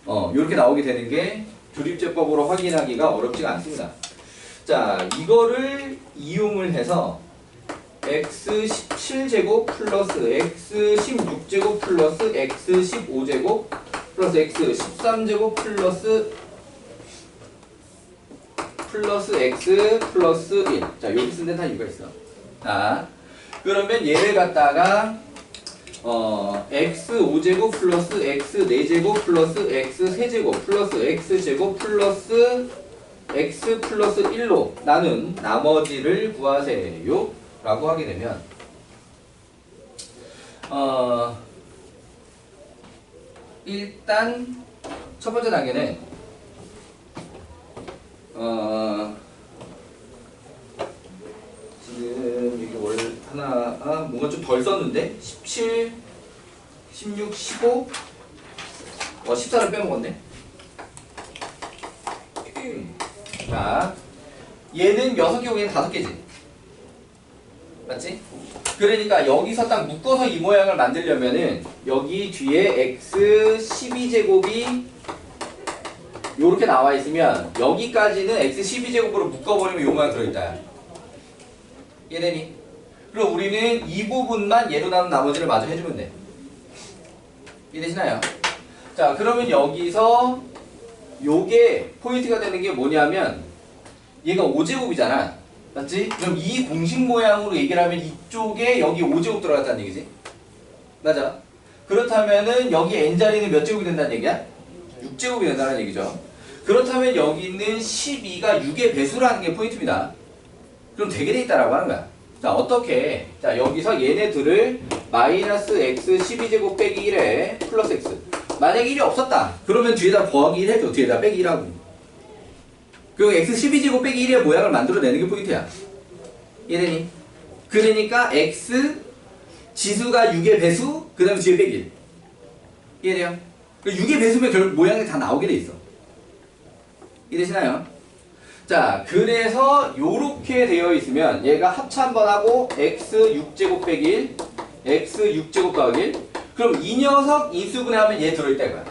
요렇게 나오게 되는 게 조립제법으로 확인하기가 어렵지가 않습니다. 자, 이거를 이용을 해서 x17제곱 플러스 x16제곱 플러스 x15제곱 플러스 x13제곱 플러스 x 플러스 1. 자, 여기 쓴 데는 다 이유가 있어. 자, 그러면 얘를 갖다가 x5제곱 플러스 x4제곱 플러스 x3제곱 플러스 x제곱 플러스 x 플러스 1로 나눈 나머지를 구하세요 라고 하게 되면 일단 첫 번째 단계는 지금 이게 원래 하나 뭔가 좀 덜 썼는데 17, 16, 15 14를 빼먹었네. 자, 얘는 6개 오기엔 5개지. 맞지? 그러니까 여기서 딱 묶어서 이 모양을 만들려면은 여기 뒤에 x 12제곱이 요렇게 나와 있으면 여기까지는 x 12제곱으로 묶어버리면 요 모양 들어있다. 이해되니? 그럼 우리는 이 부분만 얘로 나눈 나머지를 마저 해주면 돼. 이해되시나요? 자, 그러면 여기서 요게 포인트가 되는 게 뭐냐면 얘가 5제곱이잖아. 맞지? 그럼 이 공식 모양으로 얘기를 하면 이쪽에 여기 5제곱 들어갔다는 얘기지? 맞아. 그렇다면은 여기 n자리는 몇 제곱이 된다는 얘기야? 6제곱이 된다는 얘기죠. 그렇다면 여기 있는 12가 6의 배수라는 게 포인트입니다. 그럼 되게 돼 있다라고 하는 거야. 자, 어떻게? 자, 여기서 얘네들을 마이너스 x 12제곱 빼기 1에 플러스 x. 만약에 1이 없었다. 그러면 뒤에다 더하기 1 해줘. 뒤에다 빼기 1하고. 그리고 x 12제곱 빼기 1의 모양을 만들어내는 게 포인트야. 이해되니? 그러니까 x 지수가 6의 배수, 그 다음에 뒤에 빼기 1. 이해돼요? 6의 배수면 결국 모양이 다 나오게 돼 있어. 이해되시나요? 자, 그래서 요렇게 되어 있으면 얘가 합차 한번 하고 x 6제곱 빼기 1, x 6제곱 더하기 1. 그럼 이 녀석 인수분해하면 얘 들어있다 이거야.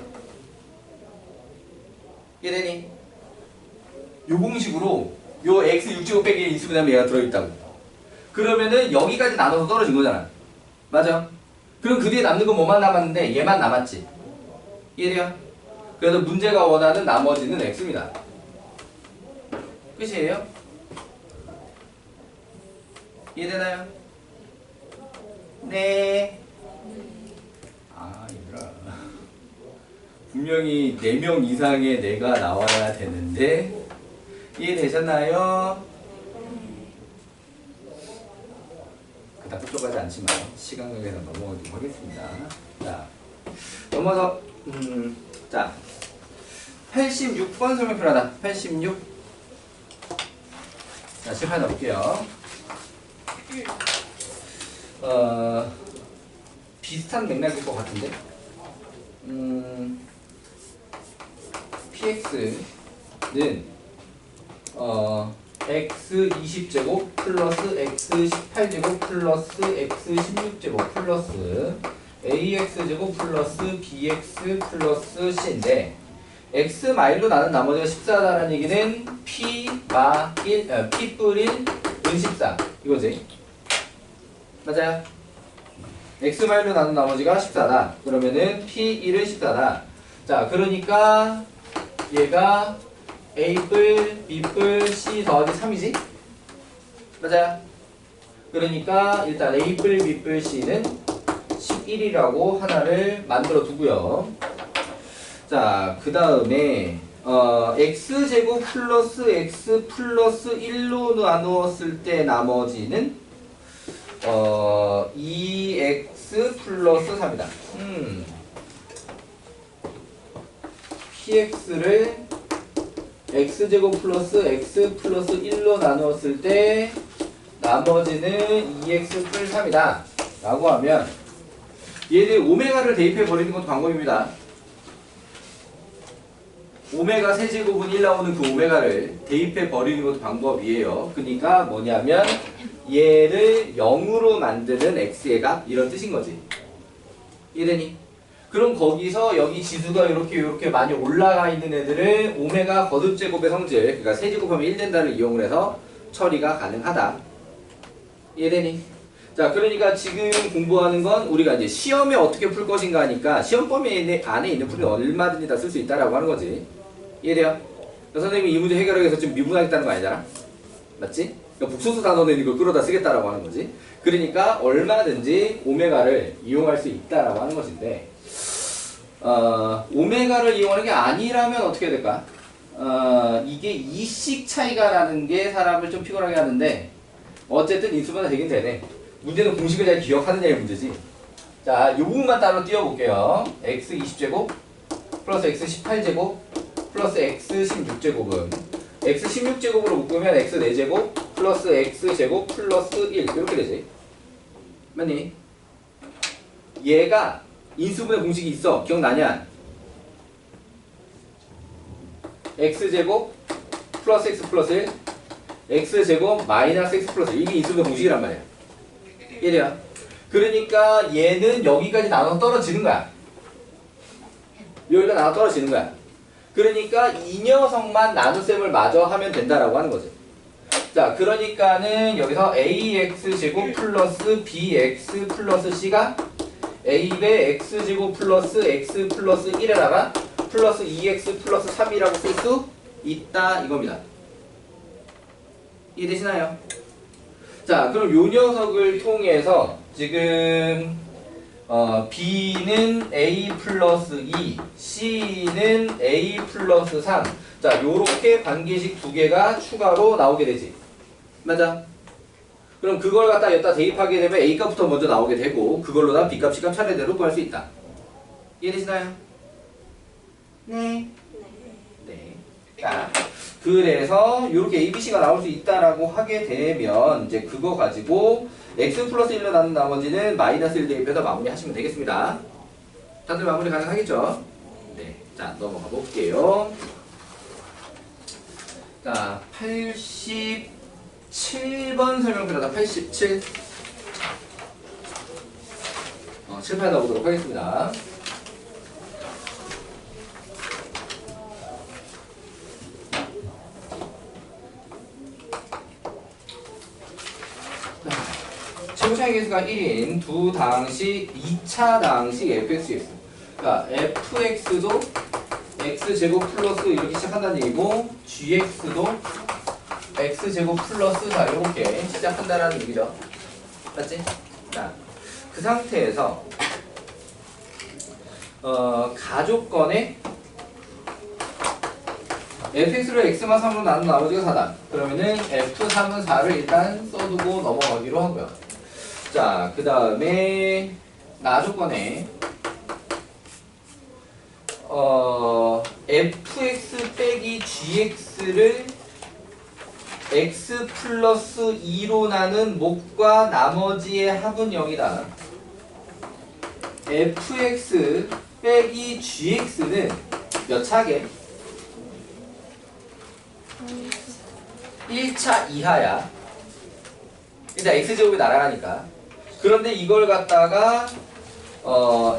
이해되니? 요 공식으로 요 x 6제곱 빼기 1 인수분해하면 얘가 들어있다고. 그러면은 여기까지 나눠서 떨어진 거잖아. 맞아? 그럼 그 뒤에 남는 건 뭐만 남았는데 얘만 남았지. 이해돼요? 그래서 문제가 원하는 나머지는 x입니다. 끝이에요? 이해되나요? 네. 아, 얘들아. 분명히 4명 이상의 내가 나와야 되는데 이해되셨나요? 그닥 흡족하지 않지만 시간 관계에서 넘어가도록 하겠습니다. 자, 넘어서 자 86번 설명표라다. 86. 자, 칠판 넣을게요. 비슷한 맥락일 것 같은데. px는 x 20제곱 플러스 x 18제곱 플러스 x 16제곱 플러스 ax제곱 플러스 bx 플러스 c인데 x 마일로 나눈 나머지가 14다라는 얘기는 p 뿔 1은 14 이거지. 맞아요? x 마일로 나눈 나머지가 14다. 그러면은 p 1은 14다. 자, 그러니까 얘가 a뿔 b뿔 c 더하기 3이지? 맞아요? 그러니까 일단 a뿔 b뿔 c는 11이라고 하나를 만들어 두고요. 자, 그 다음에 x제곱 플러스 x 플러스 1로 나누었을 때 나머지는 2x 플러스 3이다. px를 x제곱 플러스 x 플러스 1로 나누었을 때 나머지는 2x 플 3이다 라고 하면 얘를 오메가를 대입해 버리는 것도 방법입니다. 오메가 세제곱은 1 나오는 그 오메가를 대입해 버리는 것도 방법이에요. 그러니까 뭐냐면 얘를 0으로 만드는 x의 값 이런 뜻인 거지. 이해되니? 그럼 거기서 여기 지수가 이렇게 많이 올라가 있는 애들을 오메가 거듭제곱의 성질, 그러니까 세제곱하면 1 된다를 이용을 해서 처리가 가능하다. 이해되니? 자, 그러니까 지금 공부하는 건 우리가 이제 시험에 어떻게 풀 것인가 하니까 시험 범위 안에 있는 풀은 얼마든지 다 쓸 수 있다라고 하는 거지. 이해돼요? 그러니까 선생님이 이 문제 해결하기 위해서 좀 미분하겠다는 거 아니잖아? 맞지? 그러니까 북소수 단어는 이걸 끌어다 쓰겠다라고 하는 거지. 그러니까 얼마든지 오메가를 이용할 수 있다라고 하는 것인데, 오메가를 이용하는 게 아니라면 어떻게 해야 될까? 이게 2씩 차이가 나는 게 사람을 좀 피곤하게 하는데, 어쨌든 인수분해 되긴 되네. 문제는 공식을 잘 기억하느냐의 문제지. 자, 요 부분만 따로 띄워볼게요. x 20제곱 플러스 x 18제곱 플러스 x 16제곱은 x 16제곱으로 묶으면 x 4제곱 플러스 x제곱 플러스 1 이렇게 되지. 맞니? 얘가 인수분해 공식이 있어. 기억나냐? x제곱 플러스 x 플러스 1 x제곱 마이너스 x 플러스 1 이게 인수분해 공식이란 말이야. 이래요. 그러니까 얘는 여기까지 나눠서 떨어지는 거야. 여기가 나눠 떨어지는 거야. 그러니까 이 녀석만 나눗셈을 마저 하면 된다라고 하는 거지. 자, 그러니까는 여기서 ax제곱 플러스 bx 플러스 c가 a배 x제곱 플러스 x 플러스 1에다가 플러스 2x 플러스 3이라고 쓸 수 있다 이겁니다. 이해되시나요? 자, 그럼 요 녀석을 통해서 지금 B는 A 플러스 2, C는 A 플러스 3. 자, 요렇게 관계식 두 개가 추가로 나오게 되지. 맞아? 그럼 그걸 갖다 여기다 대입하게 되면 A 값부터 먼저 나오게 되고 그걸로다 B 값, C 값 차례대로 구할 수 있다. 이해되시나요? 네. 네. 자, 그래서 이렇게 ABC가 나올 수 있다라고 하게 되면 이제 그거 가지고 x 플러스 1로 나눈 나머지는 마이너스 1 대입해서 마무리 하시면 되겠습니다. 다들 마무리 가능하겠죠? 네. 자, 넘어가 볼게요. 자, 87번 설명표다. 87. 7판 넣어보도록 하겠습니다. 최고차의 개수가 1인 두 당식 2차 당식 fxx. 그러니까 fx도 x제곱 플러스 이렇게 시작한다는 얘기고 gx도 x제곱 플러스 자 이렇게 시작한다라는 얘기죠. 맞지? 자, 그 상태에서 가족건에 fx를 x만 3으로 나눈 나머지가 4다. 그러면은 f3은 4를 일단 써두고 넘어가기로 하고요. 자, 그 다음에 나조건에 fx 빼기 gx를 x 플러스 2로 나눈 목과 나머지의 합은 0이다. fx 빼기 gx는 몇 차게? 1차 이하야. 일단 x제곱이 날아가니까. 그런데 이걸 갖다가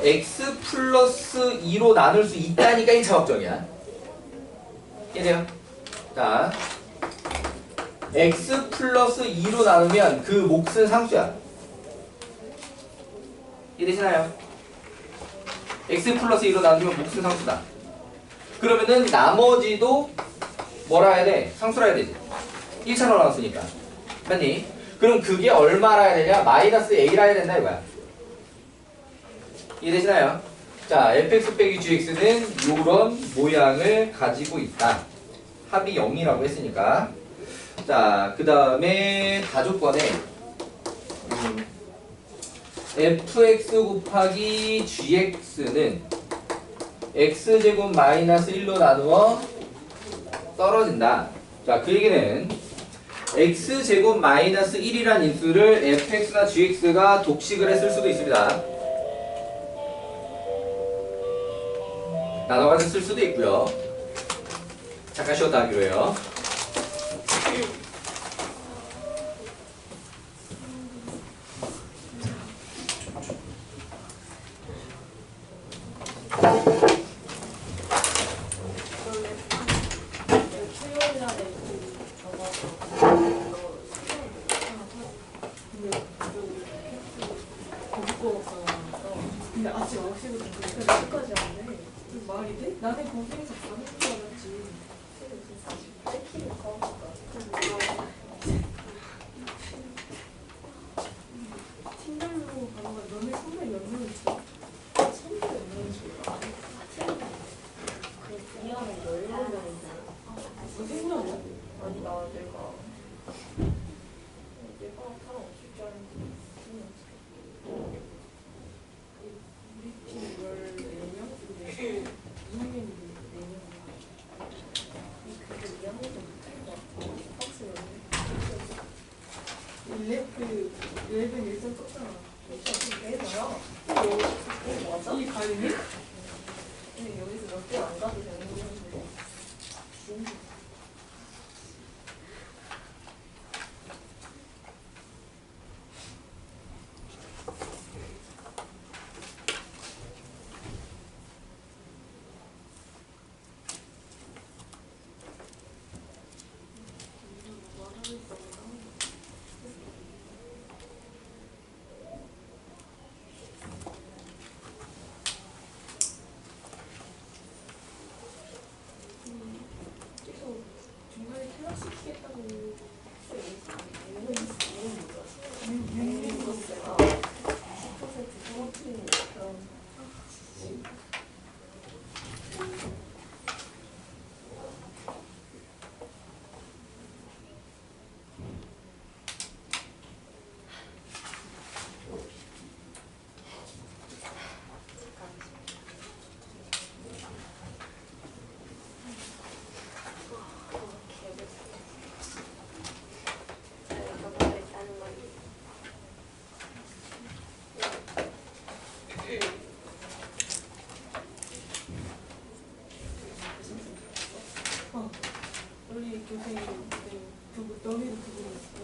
x 플러스 2로 나눌 수 있다니까 1차 확정이야. 이해돼요? 자, x 플러스 2로 나누면 그 몫은 상수야. 이해되시나요? x 플러스 2로 나누면 몫은 상수다. 그러면은 나머지도 뭐라 해야 돼? 상수라 해야 되지. 1차로 나눴으니까. 맞니? 그럼 그게 얼마라 해야 되냐? 마이너스 a라 해야 된다 이거야. 이해되시나요? 자, fx 빼기 gx는 요런 모양을 가지고 있다. 합이 0이라고 했으니까. 자, 그 다음에 다조건에 fx 곱하기 gx는 x제곱 마이너스 1로 나누어 떨어진다. 자, 그 얘기는 x제곱 마이너스 1이란 인수를 fx나 gx가 독식을 했을 수도 있습니다. 나눠가지고 쓸 수도 있고요. 잠깐 쉬었다 하기로 해요. 수요일날에 저거 근데 아침 9시부터 그렇게까지 안 돼. 말이 돼? 나는 거기에서 가는 줄 알았지. 키를 거니까. 팀별로 가는 거야. 너네 선배 몇 명 있어? 선배 몇 명인지 몰라. 그 이하는 17명인데. 무슨 년이야? 아니 나 내가 사람 없을 줄 알았는데 우리 팀 14명? 근데 2학년이 4명. 그게 2학년도 못할 것 같아. 빡세네. 랩은 일선 썼잖아. 왜 뭐야? 맞아? 이 가림이? 근데 여기서 몇 개 안 가도 되는 건데. 진짜. 계속 중간에 클래스 시키겠다고. 유니버스가 10% 떨어뜨리는 그런 우리 교수님, 너네도 그분 있어.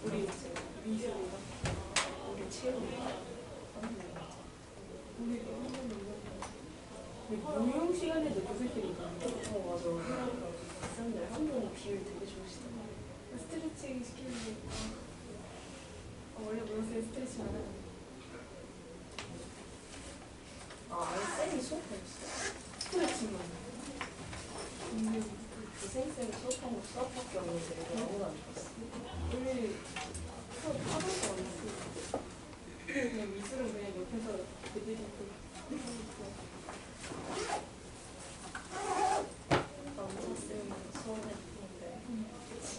우리 미술이가. 우리 체험 우리 무용 시간에도 교수님이니까. 맞아. 학생들 한 분이 비율 되게 좋으시더라고. 스트레칭 시키는 원래 무용쌤 스트레칭 안 하는. 아니 쌤이 수업했어. 스트레칭만. 그 선생님이 수업한 거 수업밖에 없는데 내가 너무 안 좋았어. 우리 수업 하나도 안 했어. 그냥 미술은 그냥 옆에서 애들이 남자쌤은 수업했는데 그치.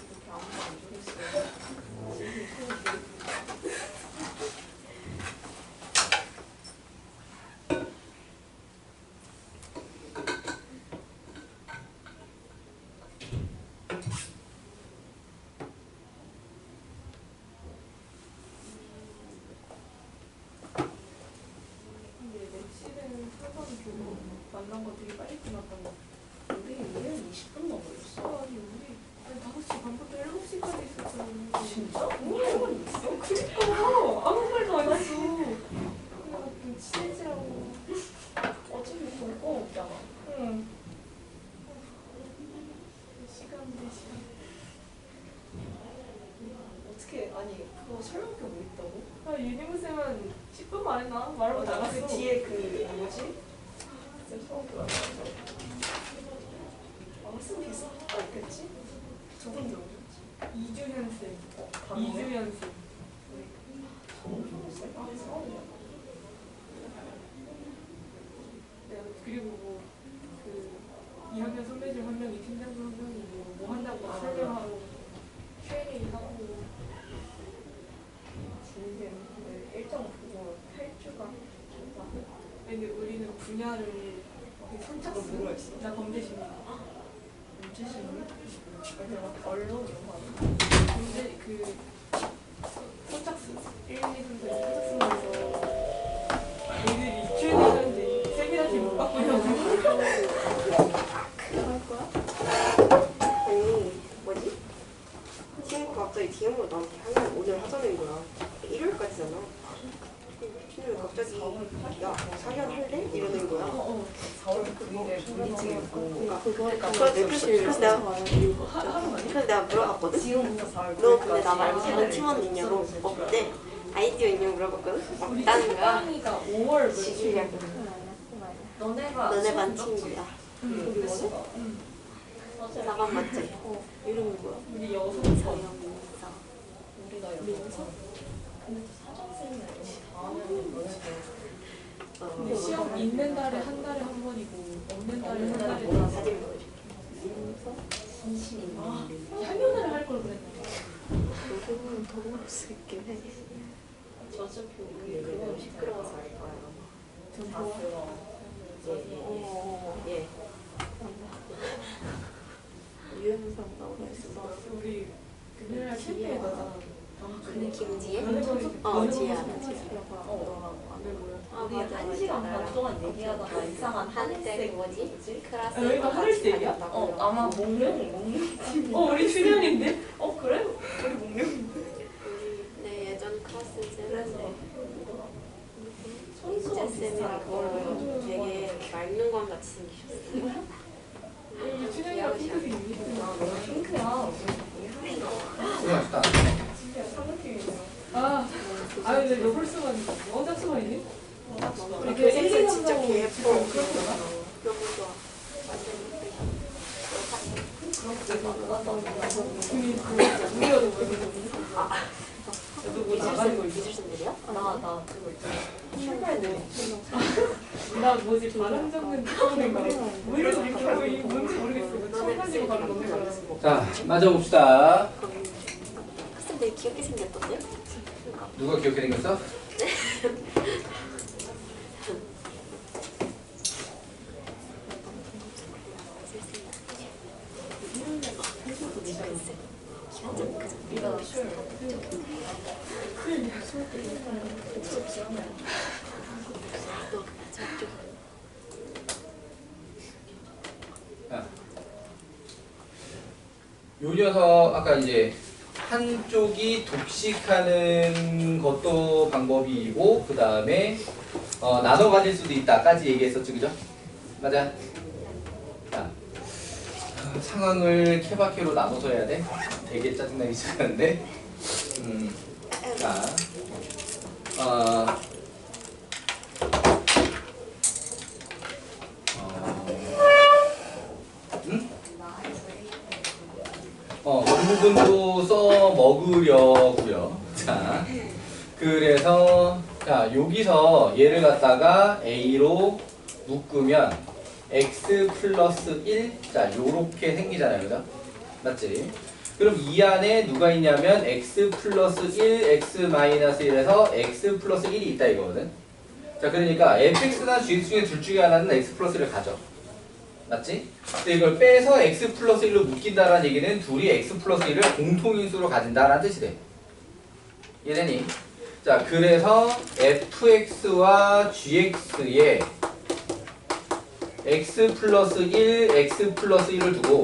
그렇게 아무도 안 좋겠어요. 근데 랩실은 사전 교복 만난 거 되게 빨리 끝났던 거. 우리 1년 20분 넘었어. 아니 우리 5시 반부터 7시까지 있었잖아. 진짜? 그런 거 있어? 그니까 아무 말도 안 했어. 그래가 좀 친해지라고. 어차피 볼 거 없잖아. 응. 시간 대 시간. 어떻게 아니 그거 설명표 뭐 있다고? 아 유니무쌤은 10분 말했나? 말하고 나갔어. 그 뒤에 그 뭐지? 쌤 설명표 안 나왔어. 학생 비슷하다 있겠지? 저건 누구지? 이주현 쌤. 방금? 이주현 쌤. 정준호 쌤? 아 성우야. 내가 그리고 뭐그 2학년 선배 중 한 명이 팀장도 한 명이 뭐 한다고 아, 설명하고 트레이닝 하고. 지금 일정 보고 8주가 근데 우리는 분야를 선착순. 너 뭐가 있어? 나 범죄심리. 문제심이? 내가 언론 영화 근데 그 선착순 1, 2, 3, 4 선착순에서 애들이 트레이닝하는데 세미나티 못 받고 있어서 할 거야? 아니 뭐지? 친구가 갑자기 DM으로 나한테 하면 오늘 하자는 거야. 일요일까지잖아. 친구가 갑자기 야 사견할래? 이러는 거야. 4월 9일에 분리증 있고 그래서 내가 물어봤거든. 지금부터 4월 너 근데 나 말고 다른 팀원 있냐고. 없대. 아이디어 있냐고 물어봤거든. 없다는 거야. 태양이가 5월 시기야. 너네가 너네 반 친구야. 우리 했어? 나만 맞지? 이름이 뭐야? 우리 여섯 서영사. 우리가 여기서 근데 사전생이 다음에는 근데 시험 있는 달에 한 달에 한 번이고 없는 달에 한 달에 뭐라 한 번. 사진 보여줘. 신신이 아, 향연을 할 걸 그랬나? 요즘은 더 모를 수 있긴 해. 저쪽 그거 시끄러워서 할 거야. 예. 유현상 나오라 했어. 우리 금요일 날 캠페에 나잖아. 근데 김지혜? 너네 지혜야. 왜 뭐야? 아 우리 맞아. 1시간 반 동안 얘기하다가 이상한 한때 뭐지? 클라스. 여기가 하늘색이야? 아마 몽룡 우리 수련인데? 그래? 우리 몽룡 네 예전 클래스 그래서 이재 쌤이라고 되게 맑는 건 같이 생기셨어요. 우리 춘향이랑 핑크색 입니? 너무 핑크야 수고하셨다. 근데 너 홀수만이니? 짝수만이니? 우리 교생쌤 진짜 개 예뻐. 그런 거잖아. 너무 좋아. 우리가 너 누구 나가는 거 있어? 미술쌤들이야? 나 그거 있잖아 출발돼 나 뭐지 발음 적는 그거인가? 뭐 이런 거 이게 뭔지 모르겠어. 처음 가지고 발음 넣는 거라. 자, 맞아봅시다. 학생 되게 귀엽게 생겼던데? 누가 기억해 생겼어? 우리가 술 요 녀석 아까 이제 한쪽이 독식하는 것도 방법이고 그 다음에 나눠 가질 수도 있다까지 얘기했었죠, 그죠? 맞아. 자, 상황을 케바케로 나눠서 해야 돼. 되게 짜증나기 시작하는데. 자, 어느 정도 써 먹으려고요. 자, 그래서 자 여기서 얘를 갖다가 a로 묶으면 x 플러스 1, 자 요렇게 생기잖아요, 그죠? 맞지? 그럼 이 안에 누가 있냐면 x 플러스 1, x 마이너스 1에서 x 플러스 1이 있다 이거거든. 자, 그러니까 fx나 gx 중에 둘 중에 하나는 x 플러스 1을 가져. 맞지? 근데 이걸 빼서 x 플러스 1로 묶인다라는 얘기는 둘이 x 플러스 1을 공통인수로 가진다라는 뜻이 돼. 이해되니? 자, 그래서 fx와 gx에 x 플러스 1, x 플러스 1을 두고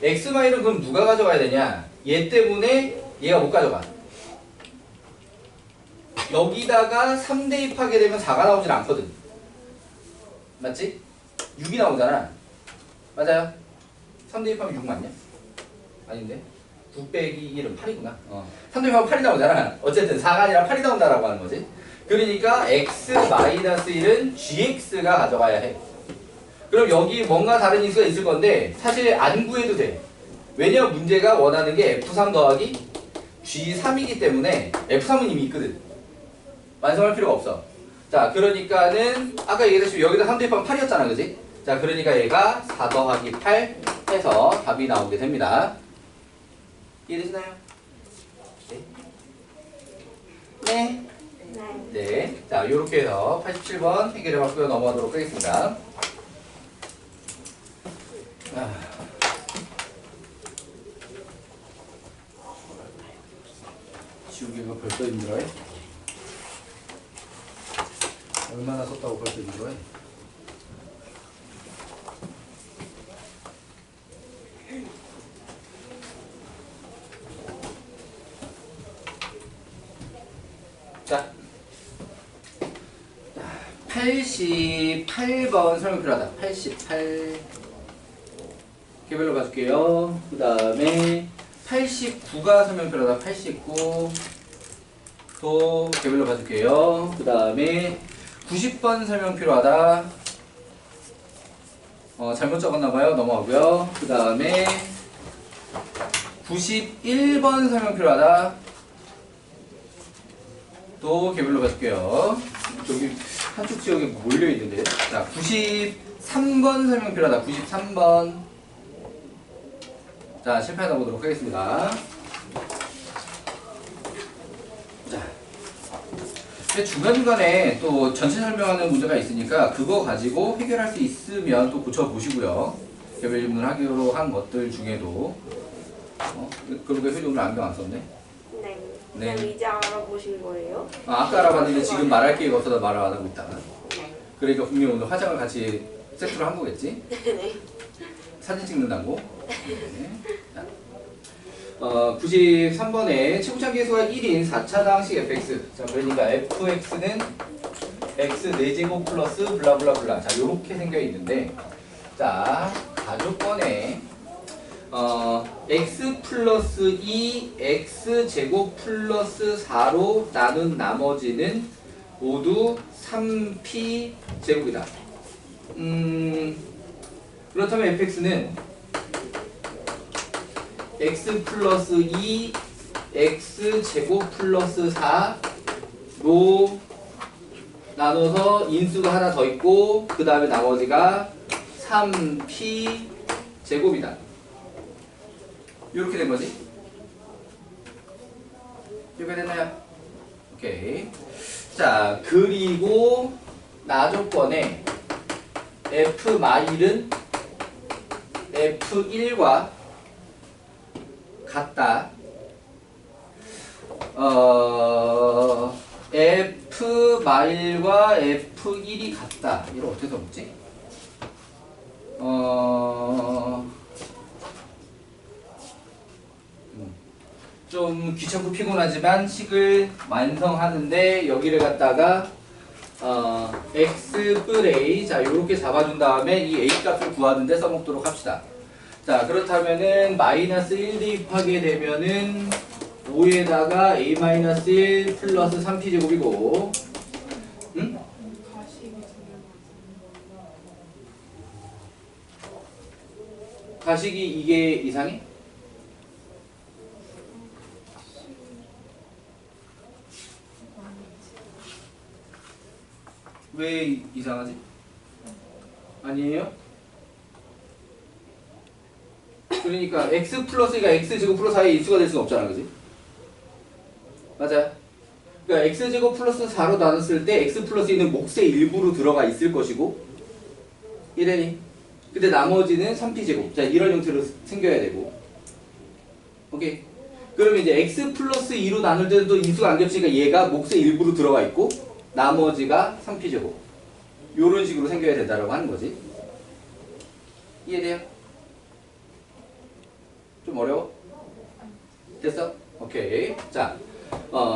x 마이너는 그럼 누가 가져가야 되냐? 얘 때문에 얘가 못 가져가. 여기다가 3 대입하게 되면 4가 나오진 않거든. 맞지? 6이 나오잖아. 맞아요? 3 대입하면 6 맞냐? 아닌데? 9 빼기 1은 8이구나. 3 대입하면 8이 나오잖아. 어쨌든 4가 아니라 8이 나온다라고 하는 거지. 그러니까 x-1은 gx가 가져가야 해. 그럼 여기 뭔가 다른 인수가 있을 건데 사실 안 구해도 돼. 왜냐? 문제가 원하는 게 f3 더하기 g3이기 때문에 f3은 이미 있거든. 완성할 필요가 없어. 자, 그러니까는 아까 얘기했듯이 여기다 3 대입하면 8이었잖아, 그지? 자, 그러니까 얘가 4 더하기 8 해서 답이 나오게 됩니다. 이해되시나요? 네. 네. 자, 요렇게 해서 87번 해결해 봤고요. 넘어가도록 하겠습니다. 지우개가 벌써 힘들어해? 얼마나 썼다고 벌써 힘들어해? 자, 88번 설명 필요하다. 88 개별로 봐줄게요. 그 다음에 89가 설명 필요하다. 89 또 개별로 봐줄게요. 그 다음에 90번 설명 필요하다. 잘못 적었나봐요. 넘어가고요. 그 다음에 91번 설명 필요하다. 또 개별로 봐줄게요. 저기 한쪽 지역에 몰려있는데. 자, 93번 설명 필요하다. 93번. 자, 실패하다 보도록 하겠습니다. 자, 중간중간에 또 전체 설명하는 문제가 있으니까 그거 가지고 해결할 수 있으면 또 고쳐보시고요. 개별 질문 하기로 한 것들 중에도 그러니까 효지 오늘 안경 안 썼네? 네. 네. 그럼 이제 알아보신 거예요? 아까 알아봤는데 지금 말할 기회가 없어서 말을 안 하고 있다. 네. 그러니까 분명히 오늘 화장을 같이 세트로 한 거겠지? 네. 사진 찍는다고? 네. 자, 93번에 최고차 계수가 1인 4차당식 fx. 자, 그러니까 fx는 x 4제곱 플러스 블라블라블라. 자, 요렇게 생겨 있는데, 자, 가족번에 x 플러스 2 x 제곱 플러스 4로 나눈 나머지는 모두 3p 제곱이다. 그렇다면 fx는 x 플러스 2 x 제곱 플러스 4로 나눠서 인수가 하나 더 있고 그 다음에 나머지가 3p 제곱이다. 이렇게 된 거지? 이렇게 됐나요? 오케이. 자, 그리고 나조건에 f-1은 f1과 같다. f-1과 f1이 같다. 이걸 어떻게 써먹지? 좀 귀찮고 피곤하지만 식을 완성하는데 여기를 갖다가 x+a 자 요렇게 잡아준 다음에 이 a 값을 구하는데 써먹도록 합시다. 자 그렇다면은 마이너스 1 대입하게 되면은 5에다가 a-1 플러스 3p 제곱이고 응? 가식이 이게 이상해? 왜 이상하지? 아니에요? 그러니까 x 플러스가 x 제곱 플러스 4의 인수가 될 수는 없잖아, 그지? 맞아요. 그러니까 x 제곱 플러스 4로 나눴을 때 x 플러스 2는 몫의 일부로 들어가 있을 것이고 이래니 근데 나머지는 3p 제곱 자 이런 형태로 생겨야 되고 오케이. 그러면 이제 x 플러스 2로 나눌 때는 또 인수가 안 겹치니까 얘가 몫의 일부로 들어가 있고 나머지가 3p 제곱 요런 식으로 생겨야 된다라고 하는 거지. 이해돼요? 좀 어려워? 됐어? 오케이. 자,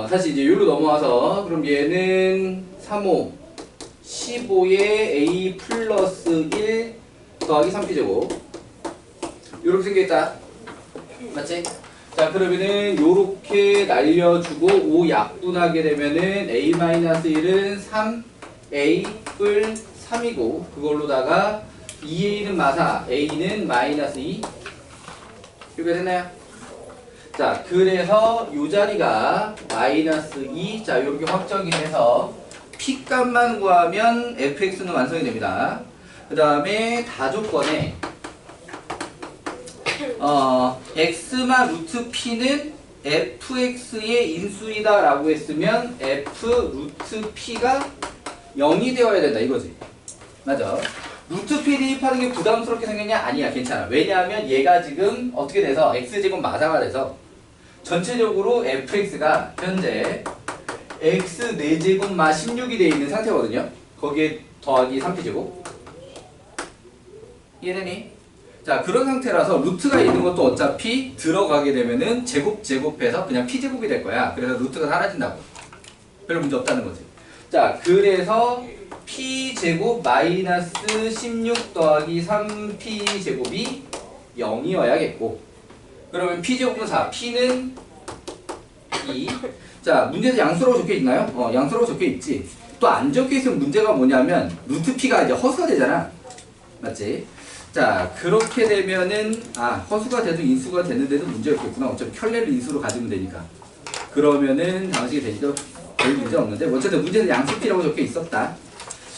다시 이제 요로 넘어와서 그럼 얘는 3호 15에 a 플러스 1 더하기 3p 제곱 요렇게 생겨있다. 맞지? 자 그러면은 요렇게 날려주고 5 약분하게 되면은 a-1은 3a 뿔 3이고 그걸로다가 2a는 마사 a는 마이너스 2 이렇게 됐나요? 자 그래서 요 자리가 마이너스 2 자 요렇게 확정이 돼서 p 값만 구하면 fx는 완성이 됩니다. 그 다음에 다조건에 x마 루트 p는 fx의 인수이다 라고 했으면 f 루트 p가 0이 되어야 된다 이거지. 맞아. 루트 p 대입하는 게 부담스럽게 생겼냐? 아니야, 괜찮아. 왜냐하면 얘가 지금 어떻게 돼서 x제곱 마사가 돼서 전체적으로 fx가 현재 x 4제곱 마 16이 되어 있는 상태거든요. 거기에 더하기 3p제곱 이해되니? 자 그런 상태라서 루트가 있는 것도 어차피 들어가게 되면은 제곱해서 그냥 p제곱이 될 거야. 그래서 루트가 사라진다고. 별로 문제 없다는 거지. 자 그래서 p제곱 마이너스 16 더하기 3p제곱이 0이어야겠고, 그러면 p제곱은 4, p는 2. 자, 문제에서 양수라고 적혀 있나요? 양수라고 적혀 있지. 또 안 적혀 있으면 문제가 뭐냐면 루트 p가 이제 허수가 되잖아. 맞지? 자, 그렇게 되면은 허수가 돼도 인수가 되는데도 문제가 없겠구나. 어차피 켤레를 인수로 가지면 되니까. 그러면은 방식이 되니까 별 문제 없는데, 어쨌든 문제는 양수 p라고 적혀 있었다.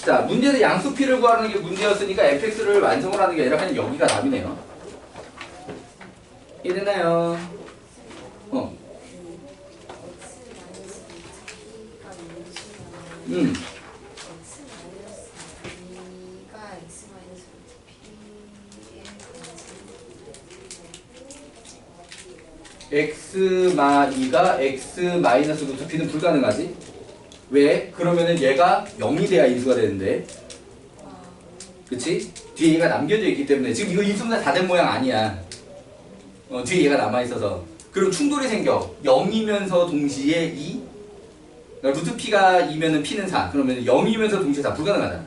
자, 문제는 양수 p를 구하는 게 문제였으니까 fx를 완성을 하는 게 아니라 그냥 여기가 답이네요. 이해되나요? x-2가 x 루트 p는 불가능하지? 왜? 그러면은 얘가 0이 돼야 인수가 되는데, 그치? 뒤에 얘가 남겨져 있기 때문에 지금 이거 인수분해 다 된 모양 아니야. 뒤에 얘가 남아있어서. 그럼 충돌이 생겨. 0이면서 동시에 2. 그러니까 루트 p가 2면은 p는 4. 그러면 0이면서 동시에 4 불가능하잖아.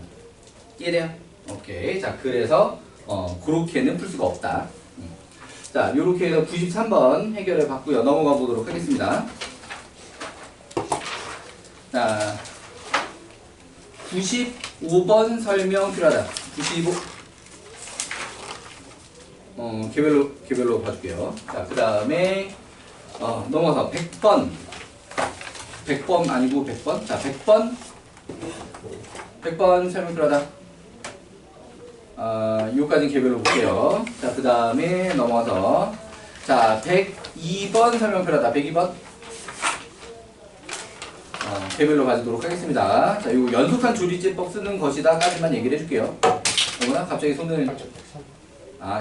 이해돼요? 오케이. 자, 그래서 그렇게는 풀 수가 없다. 자, 요렇게 해서 93번 해결해 봤고요. 넘어가 보도록 하겠습니다. 자, 95번 설명 필요하다. 95. 개별로 봐줄게요. 자, 그 다음에 넘어가서 100번. 100번 아니고 100번. 자, 100번 설명 필요하다. 요까지는 개별로 볼게요. 자, 그 다음에 넘어가서 자, 102번 설명 필요하다. 102번. 개별로 가지도록 하겠습니다. 자, 요 연속한 조리제법 쓰는 것이다 까지만 얘기를 해줄게요. 어머나 갑자기 손을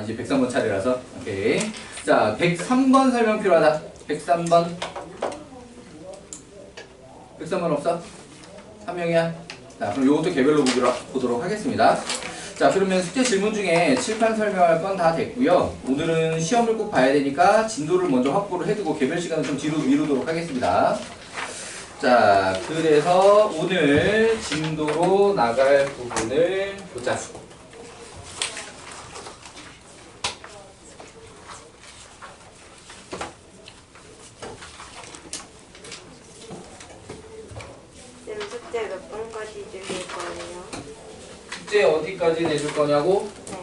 이제 103번 차례라서. 오케이. 자, 103번 설명 필요하다. 103번. 103번 없어? 한 명이야? 자, 그럼 요것도 개별로 보도록 하겠습니다. 자, 그러면 숙제 질문 중에 칠판 설명할 건 다 됐고요. 오늘은 시험을 꼭 봐야 되니까 진도를 먼저 확보를 해두고 개별 시간을 좀 뒤로 미루도록 하겠습니다. 자, 그래서 오늘 진도로 나갈 부분을 보자. 숙제 몇 번까지 드릴 거예요? 숙제 어디까지 내줄 거냐고? 네.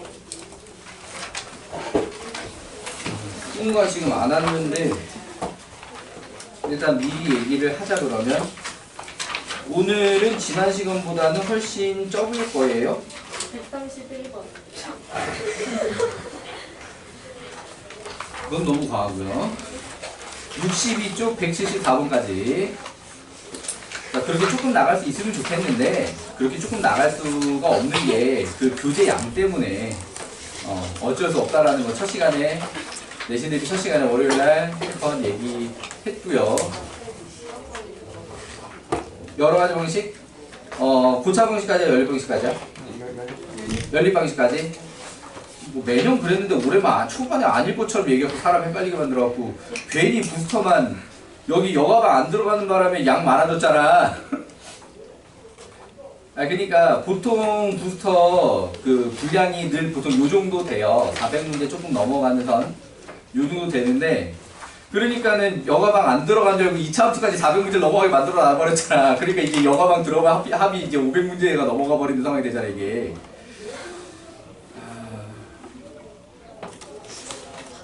친구가 지금 안 왔는데 일단 미리 얘기를 하자. 그러면 오늘은 지난 시간보다는 훨씬 적을 거예요. 131번. 그건 너무 과하고요. 62쪽 174번까지. 자, 그렇게 조금 나갈 수 있으면 좋겠는데 그렇게 조금 나갈 수가 없는 게 그 교재 양 때문에 어쩔 수 없다라는 거 첫 시간에 내신 대비 첫 시간에 월요일날 한번 얘기했고요. 여러 가지 방식, 고차 방식까지야, 연립 방식까지야? 연립 방식까지? 뭐 매년 그랬는데 올해만 초반에 아닐 것처럼 얘기하고 사람 헷갈리게 만들어갖고 괜히 부스터만 여기 여가방 안 들어가는 바람에 양 많아졌잖아. 그러니까 보통 부스터 그 분량이 늘 보통 요 정도 돼요. 400문제 조금 넘어가는 선, 요 정도 되는데, 그러니까는 여가방 안 들어간 줄 알고 2차 함수까지 400문제 넘어가게 만들어 놔버렸잖아. 그러니까 이게 여가방 들어가 합이 이제 500문제가 넘어가 버리는 상황이 되잖아, 이게.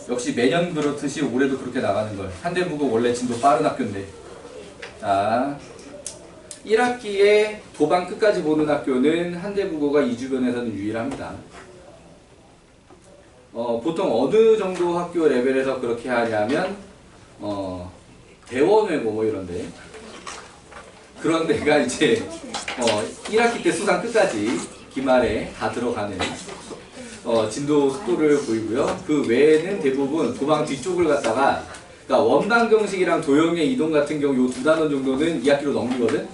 역시 매년 그렇듯이 올해도 그렇게 나가는 걸. 한대부고 원래 진도 빠른 학교인데. 자, 1학기에 도방 끝까지 보는 학교는 한대부고가 이 주변에서는 유일합니다. 보통 어느 정도 학교 레벨에서 그렇게 하냐면 대원외고 뭐 이런데, 그런 데가 이제 1학기 때 수상 끝까지 기말에 다 들어가는 진도 속도를 보이고요. 그 외에는 대부분 도방 뒤쪽을 갖다가, 그러니까 원방정식이랑 도형의 이동 같은 경우 요 두 단원 정도는 2학기로 넘기거든.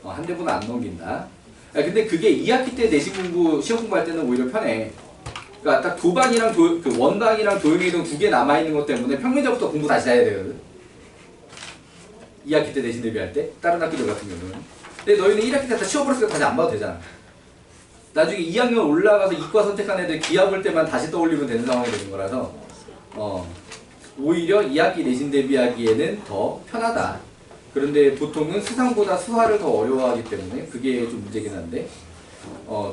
한대부는 안 넘긴다. 근데 그게 2학기 때 내신 공부, 시험 공부할 때는 오히려 편해. 그러니까 딱 도방이랑 그 원방이랑 도형의 이동 두 개 남아있는 것 때문에 평면제부터 공부 다시 해야 되거든. 2학기 때 내신 대비할 때, 다른 학기들 같은 경우는. 근데 너희는 1학기 때 다 쉬어버렸으니까 다시 안 봐도 되잖아. 나중에 2학년 올라가서 이과 선택한 애들 기하 볼 때만 다시 떠올리면 되는 상황이 되는 거라서 오히려 2학기 내신 대비하기에는 더 편하다. 그런데 보통은 수상보다 수화를 더 어려워하기 때문에 그게 좀 문제긴 한데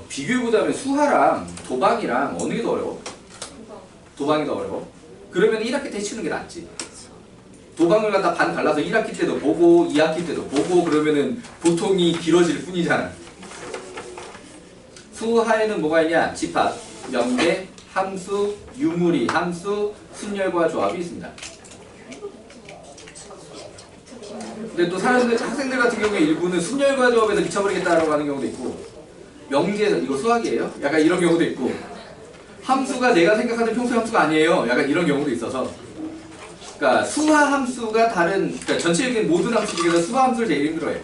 비교해보자면 수화랑 도방이랑 어느 게 더 어려워? 도방이 더 어려워? 그러면 1학기 때 치는 게 낫지. 도방을 갖다 반 갈라서 1학기 때도 보고 2학기 때도 보고 그러면은 보통이 길어질 뿐이잖아. 수하에는 뭐가 있냐? 집합, 명대, 함수, 유무리, 함수, 순열과 조합이 있습니다. 근데 또 학생들 같은 경우에 일부는 순열과 조합에서 미쳐버리겠다라고 하는 경우도 있고 명제에서 이거 수학이에요? 약간 이런 경우도 있고 함수가 내가 생각하는 평소 함수가 아니에요. 약간 이런 경우도 있어서 그러니까 수화 함수가 다른 그러니까 전체적인 모든 함수 중에서 수화 함수를 제일 힘들어해요.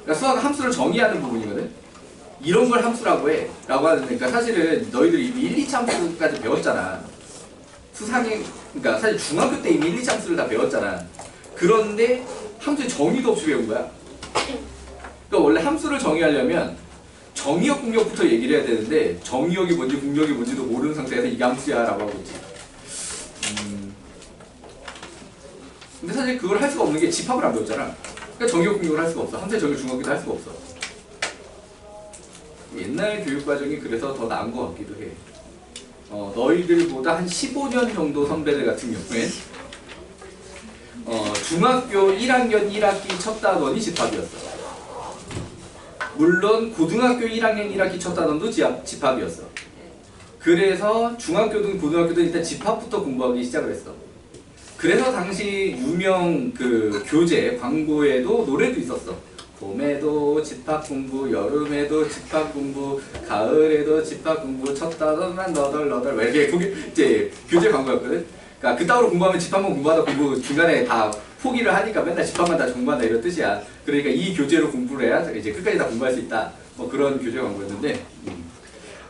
그러니까 수화가 함수를 정의하는 부분이거든. 이런 걸 함수라고 해. 라고 하는데 그러니까 사실은 너희들이 이미 1, 2차 함수까지 배웠잖아. 수상행 그러니까 사실 중학교 때 이미 1, 2차 함수를 다 배웠잖아. 그런데 함수의 정의도 없이 배운 거야. 그러니까 원래 함수를 정의하려면 정의역, 공역부터 얘기를 해야 되는데 정의역이 뭔지 공역이 뭔지도 모르는 상태에서 이게 함수야 라고 하고 있지. 근데 사실 그걸 할 수가 없는 게 집합을 안 배웠잖아. 그러니까 정의역, 공역을 할 수가 없어. 함수의 정의 중학교도 할 수가 없어. 옛날 교육과정이 그래서 더 나은 것 같기도 해. 너희들보다 한 15년 정도 선배들 같은 경우엔 중학교 1학년 1학기 첫 단원이 집합이었어. 물론 고등학교 1학년 1학기 첫 단원도 집합이었어. 그래서 중학교든 고등학교든 일단 집합부터 공부하기 시작을 했어. 그래서 당시 유명 그 교재 광고에도 노래도 있었어. 봄에도 집합 공부, 여름에도 집합 공부, 가을에도 집합 공부, 첫 단원만 너덜너덜 왜 이렇게 이제 교재 광고였거든. 그러니까 그따위로 공부하면 집합만 공부하다 공부 중간에 다 포기를 하니까 맨날 집합만 다 공부한다 이런 뜻이야. 그러니까 이 교재로 공부를 해야 이제 끝까지 다 공부할 수 있다. 뭐 그런 교재 광고였는데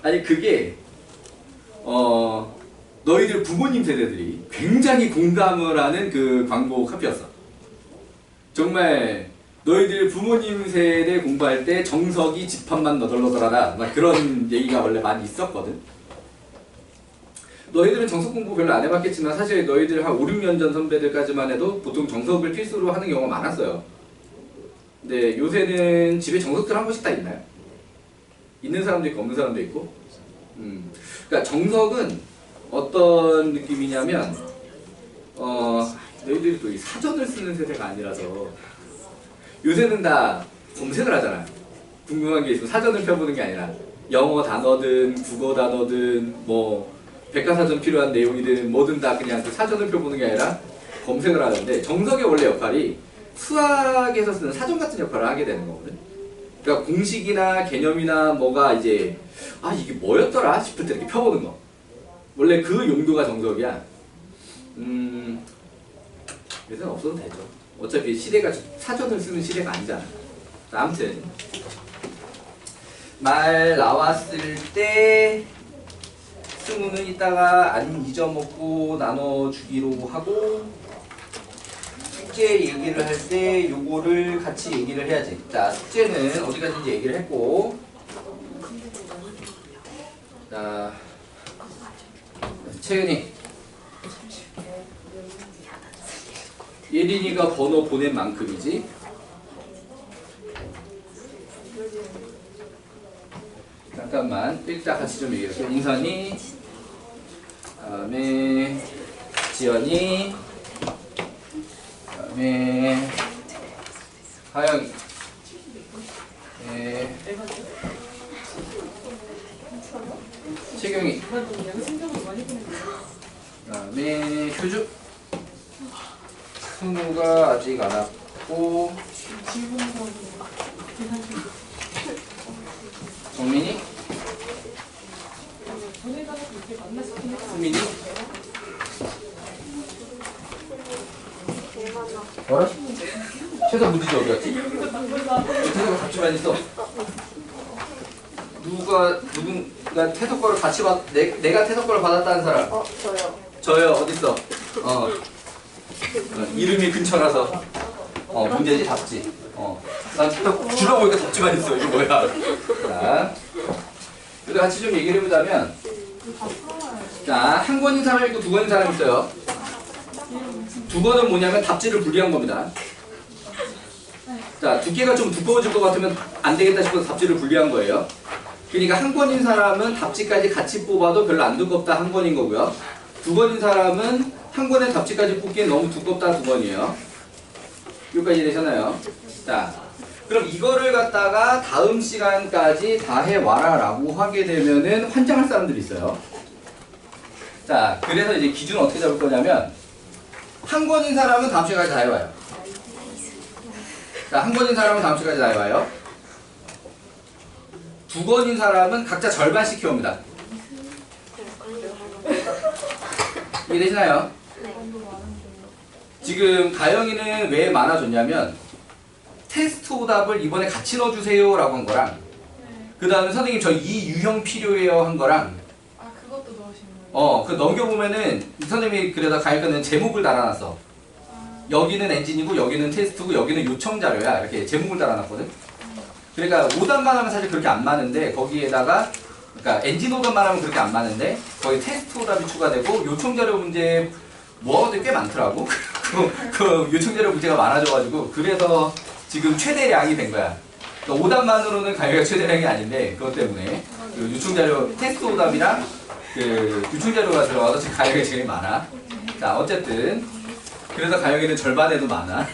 아니 그게 너희들 부모님 세대들이 굉장히 공감을 하는 그 광고 카피였어. 정말 너희들 부모님 세대 공부할 때 정석이 집합만 너덜너덜하다 막 그런 얘기가 원래 많이 있었거든. 너희들은 정석 공부 별로 안 해봤겠지만 사실 너희들 한 5, 6년 전 선배들까지만 해도 보통 정석을 필수로 하는 경우가 많았어요. 근데 요새는 집에 정석들 한 번씩 다 있나요? 있는 사람도 있고 없는 사람도 있고. 그러니까 정석은 어떤 느낌이냐면 너희들이 또 이 사전을 쓰는 세대가 아니라서 요새는 다 검색을 하잖아. 궁금한 게 있으면 사전을 펴보는 게 아니라 영어 단어든 국어 단어든 뭐 백과사전 필요한 내용이든 뭐든 다 그냥 그 사전을 펴보는 게 아니라 검색을 하는데 정석의 원래 역할이 수학에서 쓰는 사전 같은 역할을 하게 되는 거거든. 그러니까 공식이나 개념이나 뭐가 이제 아 이게 뭐였더라 싶을 때 이렇게 펴보는 거. 원래 그 용도가 정석이야. 요새는 없어도 되죠. 어차피 시대가 사전을 쓰는 시대가 아니잖아. 아무튼 말 나왔을 때 승우는 이따가 안 잊어먹고 나눠주기로 하고 숙제 얘기를 할 때 요거를 같이 얘기를 해야지. 자 숙제는 어디까지인지 얘기를 했고 자 채은이 예린이가 번호 보낸 만큼이지. 잠깐만 일단 같이 좀 얘기해볼게요. 인선이 다음에 지연이 다음에 하영이 채경이 그다음에 효주 승우가 아직 안 왔고 정민이 수민이 뭐라? 최소 문제지 어디 갔지? 태석과 같이만 있어. 누군가 태석 거를 같이 내가 태석 거를 받았다는 사람. 저요 어딨어? 이름이 근처라서 문제지 답지. 난 주로 보니까 덥지만 있어. 이거 뭐야? 자, 그래도 같이 좀 얘기를 해보자면, 자, 한 권인 사람 있고 두 권인 사람 있어요. 두 권은 뭐냐면 답지를 분리한 겁니다. 자, 두께가 좀 두꺼워질 것 같으면 안 되겠다 싶어서 답지를 분리한 거예요. 그러니까 한 권인 사람은 답지까지 같이 뽑아도 별로 안 두껍다 한 권인 거고요. 두 권인 사람은 한 권의 답지까지 뽑기엔 너무 두껍다 두 권이에요. 여기까지 되셨나요? 자, 그럼 이거를 갖다가 다음 시간까지 다 해와라 라고 하게 되면은 환장할 사람들이 있어요. 자, 그래서 이제 기준 어떻게 잡을 거냐면 한 권인 사람은 다음 시간까지 다 해와요. 자, 한 권인 사람은 다음 시간까지 다 해와요. 두 권인 사람은 각자 절반씩 해옵니다. 이해되시나요? 지금 가영이는 왜 많아졌냐면 테스트 오답을 이번에 같이 넣어주세요 라고 한 거랑 그 다음에 선생님 저 이 유형 필요해요 한 거랑 아 그것도 넣으신 거예요? 그 넘겨보면은 선생님이 그래서 가영이는 제목을 달아놨어. 여기는 엔진이고 여기는 테스트고 여기는 요청 자료야 이렇게 제목을 달아놨거든. 그러니까 오답만 하면 사실 그렇게 안 많은데 거기에다가 그러니까 엔진 오답만 하면 그렇게 안 많은데 거기 테스트 오답이 추가되고 요청 자료 문제 뭐하고도 꽤 많더라고. 그 요청 자료 문제가 많아져가지고 그래서 지금 최대량이 된 거야. 그러니까 오답만으로는 가격이 최대량이 아닌데 그것 때문에 그 요청 자료 테스트 오답이랑 그 요청 자료가 들어가서 지금 가격이 제일 많아. 자 어쨌든 그래서 가영이는 절반에도 많아.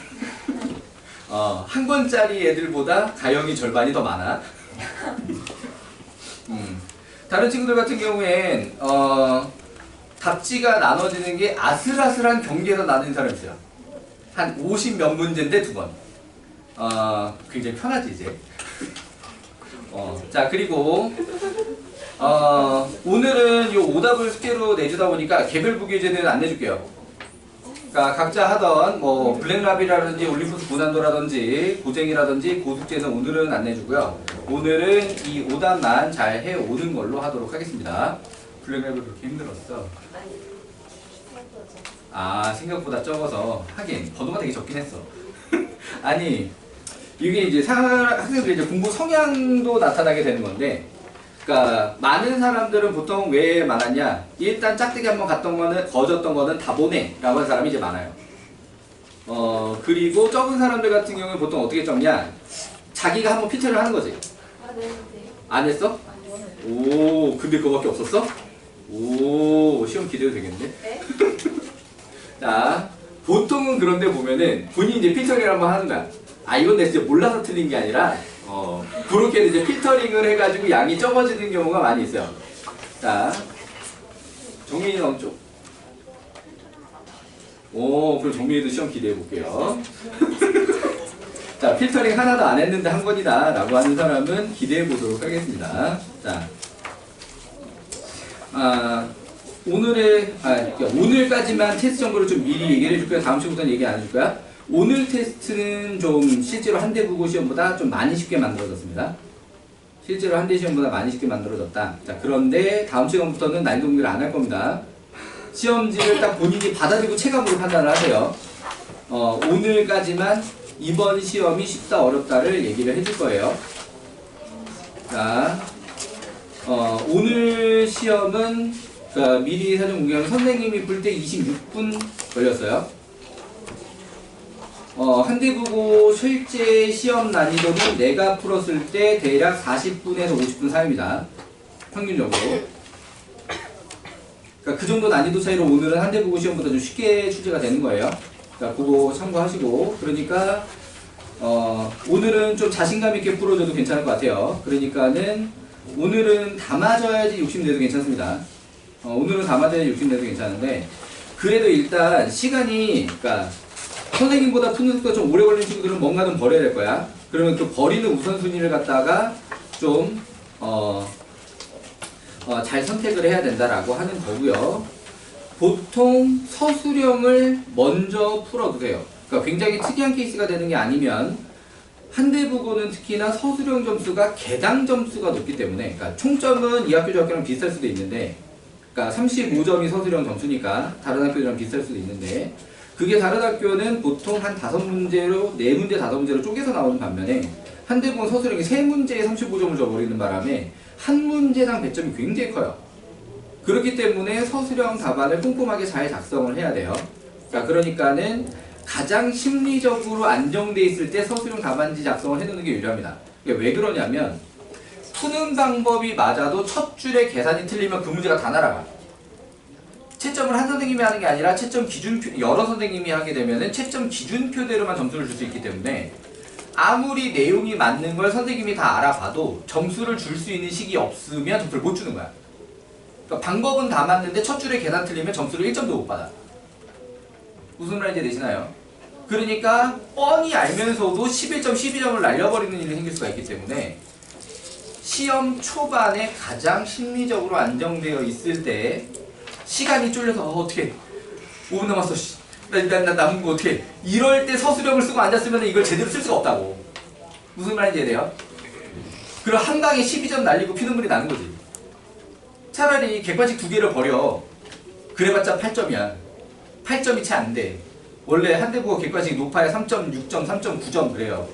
한 권짜리 애들보다 가영이 절반이 더 많아. 다른 친구들 같은 경우엔 답지가 나눠지는 게 아슬아슬한 경계에서 나눈 사람이 있어요. 한 50 몇 문제인데 두 번. 굉장히 편하지 이제. 자 그리고 오늘은 이 오답을 숙제로 내주다 보니까 개별 부기제는 안 내줄게요. 그러니까 각자 하던 뭐 블랙라비라든지 올림푸스 고난도라든지 고쟁이라든지 고숙제는 오늘은 안 내주고요. 오늘은 이 오답만 잘 해오는 걸로 하도록 하겠습니다. 블랙라비 그렇게 힘들었어. 아 생각보다 적어서 하긴 번호가 되게 적긴 했어. 아니 이게 이제 학생들이 이제 공부 성향도 나타나게 되는 건데, 그러니까 많은 사람들은 보통 왜 많았냐? 일단 짝대기 한번 갔던 거는 거졌던 거는 다 보내라고 하는 사람이 이제 많아요. 그리고 적은 사람들 같은 경우는 보통 어떻게 적냐? 자기가 한번 피처를 하는 거지. 안 했어? 오, 근데 그거밖에 없었어? 오, 시험 기대도 되겠는데? 자, 보통은 그런데 보면은 본인이 이제 피처링을 한번 하는 거야. 아, 이건 내가 진짜 몰라서 틀린 게 아니라, 그렇게 이제 필터링을 해가지고 양이 적어지는 경우가 많이 있어요. 자, 정민이는 어느 쪽? 오, 그럼 정민이도 시험 기대해 볼게요. 자, 필터링 하나도 안 했는데 한 권이다 라고 하는 사람은 기대해 보도록 하겠습니다. 자, 오늘까지만 테스트 정보를 좀 미리 얘기를 해줄 거야. 다음 주부터는 얘기 안 해줄 거야. 오늘 테스트는 좀 실제로 한대 국어 시험보다 좀 많이 쉽게 만들어졌습니다. 실제로 한대 시험보다 많이 쉽게 만들어졌다. 자, 그런데 다음 시간부터는 난이도 공개를 안 할 겁니다. 시험지를 딱 본인이 받아들이고 체감으로 판단을 하세요. 오늘까지만 이번 시험이 쉽다 어렵다를 얘기를 해줄 거예요. 자, 오늘 시험은 미리 사전 공개하면 선생님이 풀 때 26분 걸렸어요. 한대국어 실제 시험 난이도는 내가 풀었을 때 대략 40분에서 50분 사이입니다. 평균적으로. 그러니까 그 정도 난이도 차이로 오늘은 한대국어 시험보다 좀 쉽게 출제가 되는 거예요. 그러니까 그거 참고하시고, 그러니까 오늘은 좀 자신감 있게 풀어줘도 괜찮을 것 같아요. 그러니까는 오늘은 다 맞아야지 욕심내도 괜찮습니다. 오늘은 다 맞아야지 욕심내도 괜찮은데, 그래도 일단 시간이, 그러니까 선생님보다 푸는 속도가 좀 오래 걸리는 친구들은 뭔가는 버려야 될 거야. 그러면 그 버리는 우선순위를 갖다가 좀 잘 선택을 해야 된다라고 하는 거고요. 보통 서술형을 먼저 풀어두세요. 그러니까 굉장히 특이한 케이스가 되는 게 아니면 한대국어는 특히나 서술형 점수가 개당 점수가 높기 때문에, 그러니까 총점은 이 학교 저 학교랑 비슷할 수도 있는데, 그러니까 35점이 서술형 점수니까 다른 학교들이랑 비슷할 수도 있는데, 그게 다른 학교는 보통 한 5문제로 4문제 5문제로 쪼개서 나오는 반면에 한대본 서술형이 3문제에 35점을 줘버리는 바람에 한 문제당 배점이 굉장히 커요. 그렇기 때문에 서술형 답안을 꼼꼼하게 잘 작성을 해야 돼요. 자, 그러니까는 가장 심리적으로 안정돼 있을 때 서술형 답안지 작성을 해두는 게 유리합니다. 왜 그러냐면 푸는 방법이 맞아도 첫 줄에 계산이 틀리면 그 문제가 다 날아가. 채점을 한 선생님이 하는 게 아니라 채점 기준표, 여러 선생님이 하게 되면은 채점 기준표대로만 점수를 줄 수 있기 때문에 아무리 내용이 맞는 걸 선생님이 다 알아봐도 점수를 줄 수 있는 식이 없으면 점수를 못 주는 거야. 그러니까 방법은 다 맞는데 첫 줄에 계산 틀리면 점수를 1점도 못 받아. 무슨 말인지 되시나요? 그러니까 뻔히 알면서도 11점, 12점을 날려버리는 일이 생길 수가 있기 때문에 시험 초반에 가장 심리적으로 안정되어 있을 때 시간이 쫄려서 어떻게 5분 남았어. 나 남은 거 어떻게 이럴 때 서술형을 쓰고 앉았으면 이걸 제대로 쓸 수가 없다고. 무슨 말인지 이해돼요? 그럼 한 방에 12점 날리고 피눈물이 나는 거지. 차라리 객관식 2개를 버려. 그래봤자 8점이야. 8점이 채 안 돼. 원래 한대국어 객관식 높아야 3.6점, 3.9점 그래요.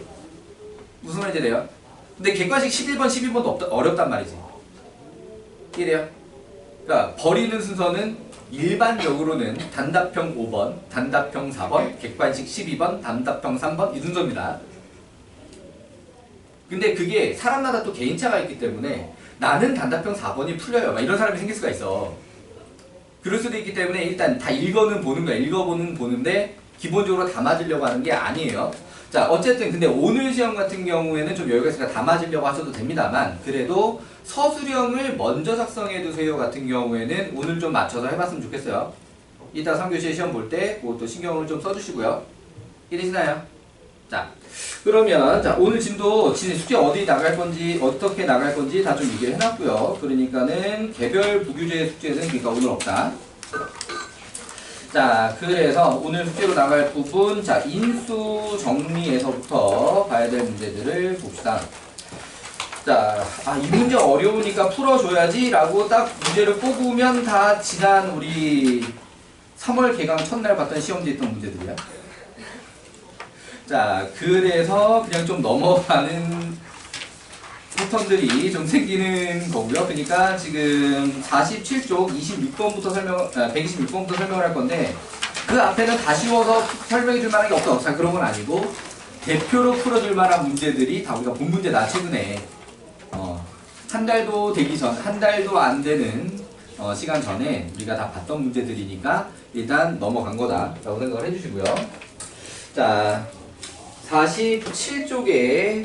무슨 말인지 이해돼요? 근데 객관식 11번, 12번도 어렵단 말이지. 이해돼요? 그러니까 버리는 순서는 일반적으로는 단답형 5번, 단답형 4번, 객관식 12번, 단답형 3번 이 순서입니다. 근데 그게 사람마다 또 개인차가 있기 때문에 나는 단답형 4번이 풀려요. 막 이런 사람이 생길 수가 있어. 그럴 수도 있기 때문에 일단 다 읽어는 보는 거야. 읽어보는 보는데 기본적으로 다 맞으려고 하는 게 아니에요. 자, 어쨌든 근데 오늘 시험 같은 경우에는 좀 여유가 있으니까 다 맞으려고 하셔도 됩니다만 그래도 서술형을 먼저 작성해 두세요 같은 경우에는 오늘 좀 맞춰서 해봤으면 좋겠어요. 이따 3교시에 시험 볼 때 그것도 신경을 좀 써주시고요. 이해되시나요? 자, 그러면 자 오늘 진도 숙제 어디 나갈 건지 어떻게 나갈 건지 다 좀 얘기를 해놨고요. 그러니까는 개별 부규제 숙제는 그러니까 오늘 없다. 자, 그래서 오늘 숙제로 나갈 부분, 자, 인수 정리에서부터 봐야 될 문제들을 봅시다. 자, 이 문제 어려우니까 풀어줘야지 라고 딱 문제를 뽑으면 다 지난 우리 3월 개강 첫날 봤던 시험지에 있던 문제들이야. 자, 그래서 그냥 좀 넘어가는 패턴들이 좀 생기는 거고요. 그러니까 지금 47쪽 26번부터 126번부터 설명을 할 건데 그 앞에는 다 쉬워서 설명해 줄 만한 게 없어. 자, 그런 건 아니고 대표로 풀어줄 만한 문제들이 다 우리가 본 문제다. 최근에 한 달도 되기 전, 한 달도 안 되는 시간 전에 우리가 다 봤던 문제들이니까 일단 넘어간 거다 라고 생각을 해주시고요. 자, 47쪽에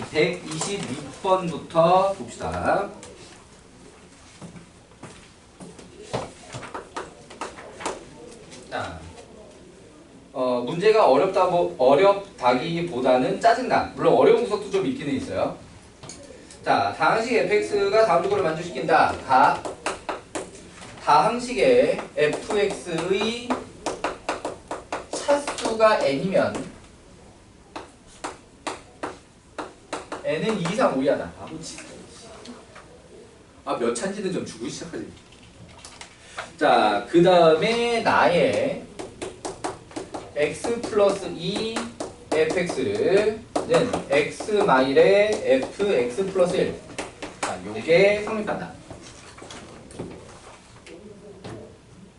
126번부터 봅시다. 자, 문제가 어렵다기보다는 짜증나. 물론 어려운 구석도 좀 있기는 있어요. 자, 다항식 fx가 다음 조건을 만족시킨다. 다항식의 fx의 차수가 n이면 n은 2 이상 5 이하다. 몇 차인지는 좀 주고 시작하지. 자, 그 다음에 나의 x 플러스 2 fx는 x 마일의 fx 플러스 1. 자, 요게 성립한다.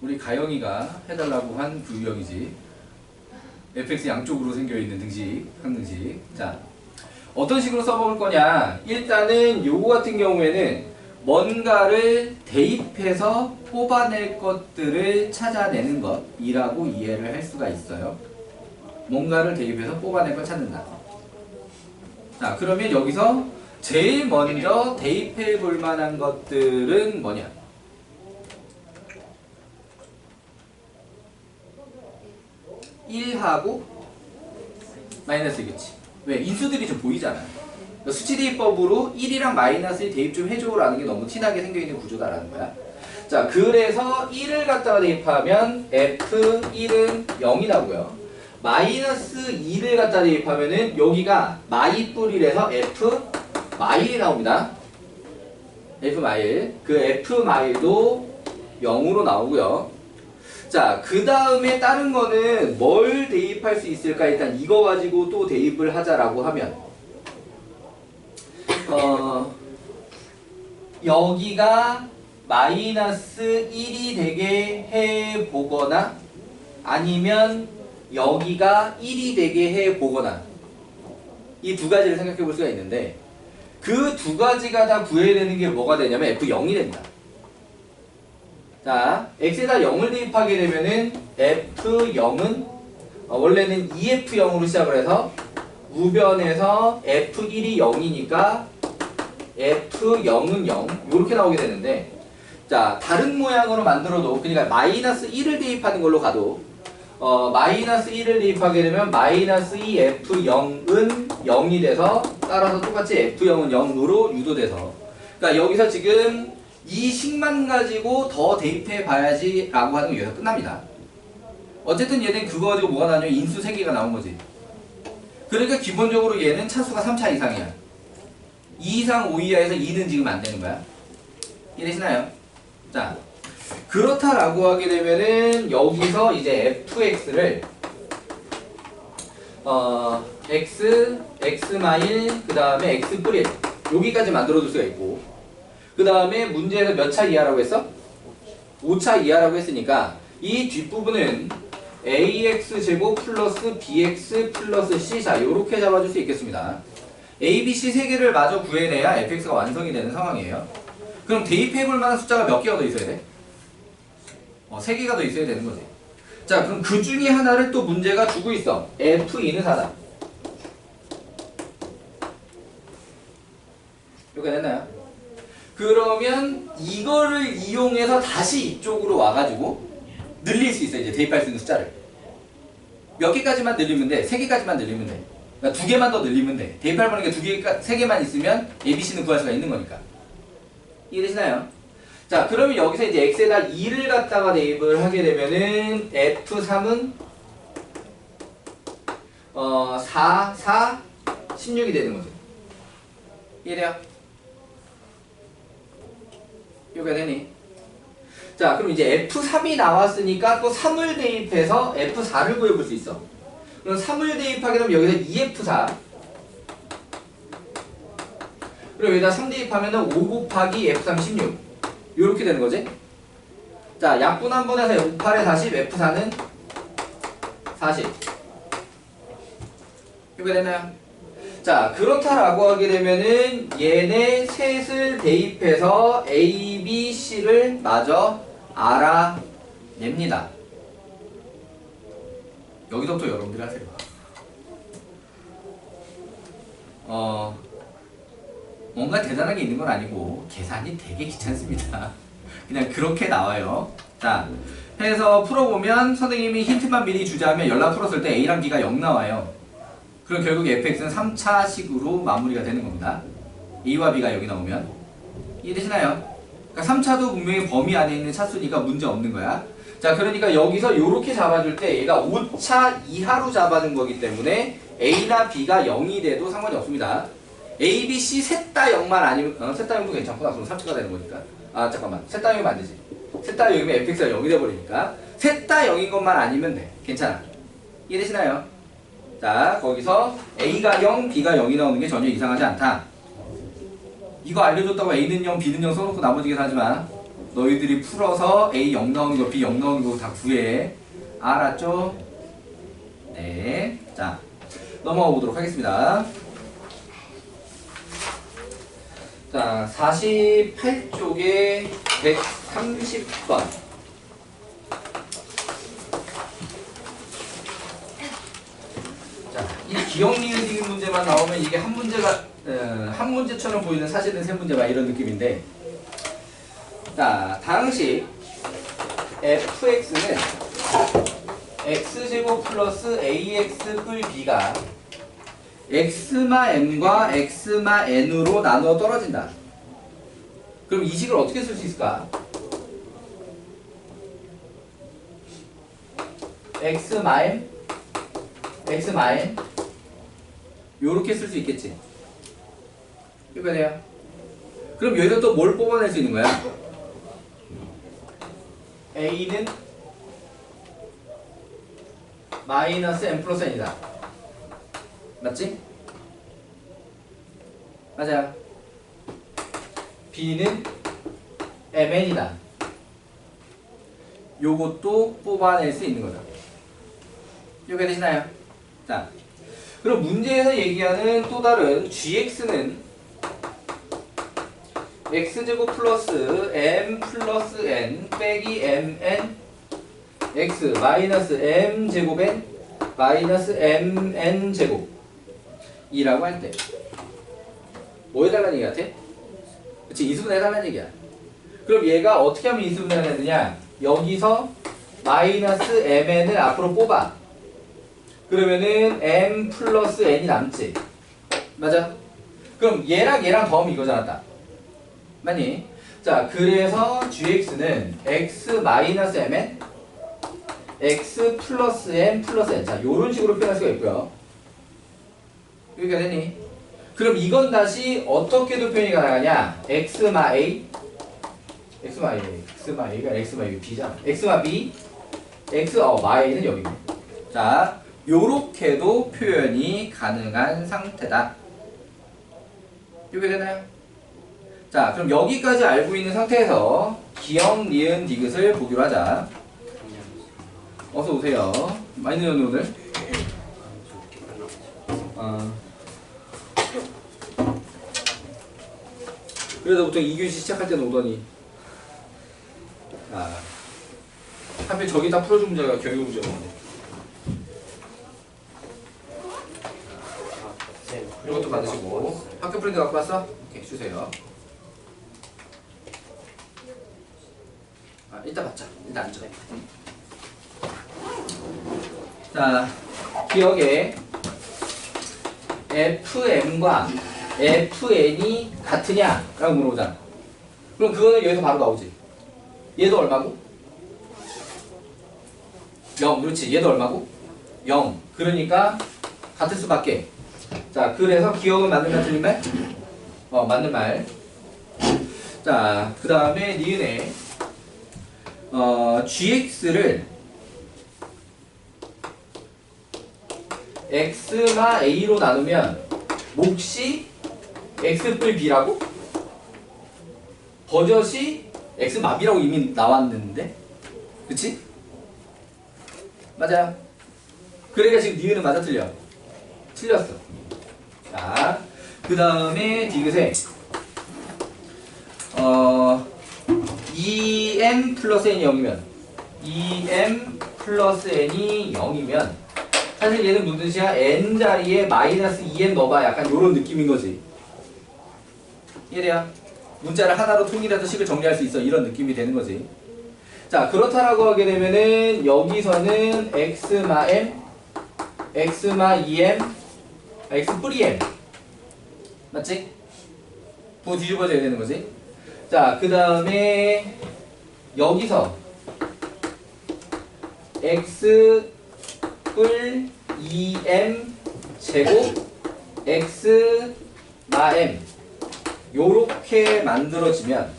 우리 가영이가 해달라고 한 그 유형이지. fx 양쪽으로 생겨있는 등식, 항등식. 자, 어떤 식으로 써볼 거냐. 일단은 요거 같은 경우에는 뭔가를 대입해서 뽑아낼 것들을 찾아내는 것이라고 이해를 할 수가 있어요. 뭔가를 대입해서 뽑아낼 걸 찾는다. 자, 그러면 여기서 제일 먼저 대입해 볼 만한 것들은 뭐냐? 1하고 마이너스 1이겠지. 왜? 인수들이 좀 보이잖아. 그러니까 수치 대입법으로 1이랑 마이너스 1 대입 좀 해줘라는 게 너무 티나게 생겨있는 구조다라는 거야. 자, 그래서 1을 갖다가 대입하면 F1은 0이 나고요. 마이너스 2를 갖다 대입하면은 여기가 마이뿔이라서 F 마일이 나옵니다. F 마일. 그 F 마일도 0으로 나오고요. 자, 그 다음에 다른 거는 뭘 대입할 수 있을까? 일단 이거 가지고 또 대입을 하자라고 하면 여기가 마이너스 1이 되게 해보거나 아니면 여기가 1이 되게 해보거나 이 두 가지를 생각해 볼 수가 있는데 그 두 가지가 다 구해야 되는 게 뭐가 되냐면 F0이 됩니다. 자, x에다 0을 대입하게 되면은 F0은 원래는 2F0으로 시작을 해서 우변에서 F1이 0이니까 F0은 0 이렇게 나오게 되는데 자, 다른 모양으로 만들어도 그러니까 마이너스 1을 대입하는 걸로 가도 마이너스 1을 대입하게 되면 마이너스 2F0은 0이 돼서 따라서 똑같이 F0은 0으로 유도돼서 그러니까 여기서 지금 이 식만 가지고 더 대입해 봐야지 라고 하는 게 여기서 끝납니다. 어쨌든 얘는 그거 가지고 뭐가 나냐면 인수 3개가 나온 거지. 그러니까 기본적으로 얘는 차수가 3차 이상이야. 2 이상 5 이하에서 2는 지금 안 되는 거야. 이해되시나요? 자, 그렇다라고 하게 되면은 여기서 이제 fx를 x, 마일, 그 다음에 x 뿌리 여기까지 만들어줄 수가 있고 그 다음에 문제에서 몇 차 이하라고 했어? 5차 이하라고 했으니까 이 뒷부분은 ax제곱 플러스 bx 플러스 c 자 요렇게 잡아줄 수 있겠습니다. a, b, c 3개를 마저 구해내야 fx가 완성이 되는 상황이에요. 그럼 대입해볼 만한 숫자가 몇 개가 더 있어야 돼? 3개가 더 있어야 되는 거지. 자, 그럼 그 중에 하나를 또 문제가 주고 있어. f2는 4다. 이렇게 됐나요? 그러면 이거를 이용해서 다시 이쪽으로 와가지고 늘릴 수 있어. 이제 대입할 수 있는 숫자를. 몇 개까지만 늘리면 돼. 3개까지만 늘리면 돼. 그러니까 2개만 더 늘리면 돼. 대입할 만한 게 3개만 있으면 ABC는 구할 수가 있는 거니까. 이해되시나요? 자, 그러면 여기서 이제 x에다 2를 갖다가 대입을 하게 되면은 f3은 4, 16이 되는 거죠. 이해돼요? 이해가 되니? 자, 그럼 이제 f3이 나왔으니까 또 3을 대입해서 f4를 구해볼 수 있어. 그럼 3을 대입하게 되면 여기서 2f4 그리고 여기다 3 대입하면은 5 곱하기 f3 16 요렇게 되는 거지? 자, 약분 한 번 해서 5, 8에 40, F4는 40. 이렇게 되나요? 자, 그렇다라고 하게 되면은 얘네 셋을 대입해서 A, B, C를 마저 알아냅니다. 여기서부터 여러분들이 하세요. 뭔가 대단한 게 있는 건 아니고 계산이 되게 귀찮습니다. 그냥 그렇게 나와요. 자, 해서 풀어보면 선생님이 힌트만 미리 주자면 연락 풀었을 때 A랑 B가 0 나와요. 그럼 결국 fx는 3차식으로 마무리가 되는 겁니다. A와 B가 여기 나오면 이해되시나요? 그러니까 3차도 분명히 범위 안에 있는 차수니까 문제 없는 거야. 자, 그러니까 여기서 이렇게 잡아줄 때 얘가 5차 이하로 잡아준 거기 때문에 A나 B가 0이 돼도 상관이 없습니다. A, B, C 셋 다 0만 아니면 셋 다 0도 괜찮구나. 그럼 3차가 되는 거니까. 아, 잠깐만. 셋 다 0이면 안 되지. 셋 다 0이면 fx가 0이 돼버리니까 셋 다 0인 것만 아니면 돼. 괜찮아. 이해되시나요? 자, 거기서 A가 0, B가 0이 나오는 게 전혀 이상하지 않다. 이거 알려줬다고 A는 0, B는 0 써놓고 나머지 계산하지 마. 너희들이 풀어서 A 0 나오는 거, B 0 나오는 거 다 구해. 알았죠? 네. 자, 넘어가 보도록 하겠습니다. 자, 48쪽에 130번. 자, 이 기억 니은 디귿 문제만 나오면 이게 한 문제가 한 문제처럼 보이는 사실은 세 문제 막 이런 느낌인데, 자, 당시 fx는 x제곱 플러스 ax 뿔 b가 x마 m과 x마 n으로 나누어 떨어진다. 그럼 이 식을 어떻게 쓸 수 있을까? x마 m, x마 n 요렇게 쓸 수 있겠지. 이거 돼요. 그럼 여기서 또 뭘 뽑아낼 수 있는 거야? a는 마이너스 n 플러스 n이다. 맞지? 맞아요. b는 mn이다. 요것도 뽑아낼 수 있는 거죠. 이해가 되시나요? 자, 그럼 문제에서 얘기하는 또 다른 gx는 x제곱 플러스 m 플러스 n 빼기 mn x 마이너스 m제곱엔 마이너스 mn제곱 이라고 할 때 뭐 해달라는 얘기 같아? 그치, 인수분해 해달라는 얘기야. 그럼 얘가 어떻게 하면 인수분해가 되느냐? 여기서 마이너스 mn을 앞으로 뽑아. 그러면은 m 플러스 n이 남지. 맞아? 그럼 얘랑 더하면 이거잖아, 딱. 맞니? 자, 그래서 gx는 x 마이너스 mn x 플러스 m 플러스 n. 자, 요런 식으로 표현할 수가 있고요. 여기가 되니? 그럼 이건 다시 어떻게도 표현이 가능하냐? x마 a x마 a가 x마 b잖아. x마 b 마 a는 여기고. 자, 요렇게도 표현이 가능한 상태다. 이게 되나요? 자, 그럼 여기까지 알고 있는 상태에서 기억, 니은, 디귿을 보기로 하자. 어서 오세요. 많이 늦었네 오늘. 그래도 보통 2교시 시작할 때는 오더니. 하필 저기 다 풀어준 문제가 경유 문제였는데. 이것도 받으시고. 학교 프린트 갖고 왔어? 오케이, 주세요. 이따 받자. 일단 앉아. 자, 기억에 fm과 fn이 같으냐? 라고 물어보잖아. 그럼 그거는 여기서 바로 나오지. 얘도 얼마고? 0. 그렇지. 얘도 얼마고? 0. 그러니까 같을 수밖에. 자, 그래서 기억은 맞는 말 틀린 말? 맞는 말. 자, 그 다음에 니은에 gx를 x마 a로 나누면 몫이 x뿔 b라고? 버젓이 x마 b라고 이미 나왔는데? 그치? 맞아요. 그러니까 지금 니은은 맞아 틀려? 틀렸어. 자, 그 다음에 디귿에 2m 플러스 n이 0이면 2m 플러스 n이 0이면 사실 얘는 무슨 뜻이야? n자리에 마이너스 2m 넣어봐. 약간 요런 느낌인 거지. 이해돼요? 문자를 하나로 통일해서 식을 정리할 수 있어. 이런 느낌이 되는 거지. 자, 그렇다라고 하게 되면은 여기서는 x마 m, x마 2m, x 뿌리 m. 맞지? 부호 뒤집어져야 되는 거지. 자, 그 다음에 여기서 x 뿔 2m 제곱 x 마 m 요렇게 만들어지면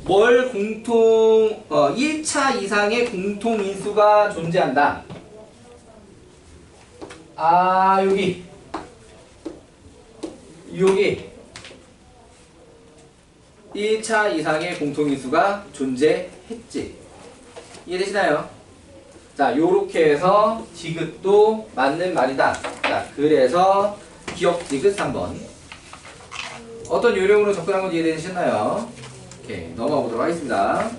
뭘 1차 이상의 공통인수가 존재한다. 여기 1차 이상의 공통인수가 존재했지. 이해되시나요? 자, 요렇게 해서 디귿도 맞는 말이다. 자, 그래서 기억 디귿 3번. 어떤 요령으로 접근한 건지 이해되셨나요? 오케이, 넘어가 보도록 하겠습니다.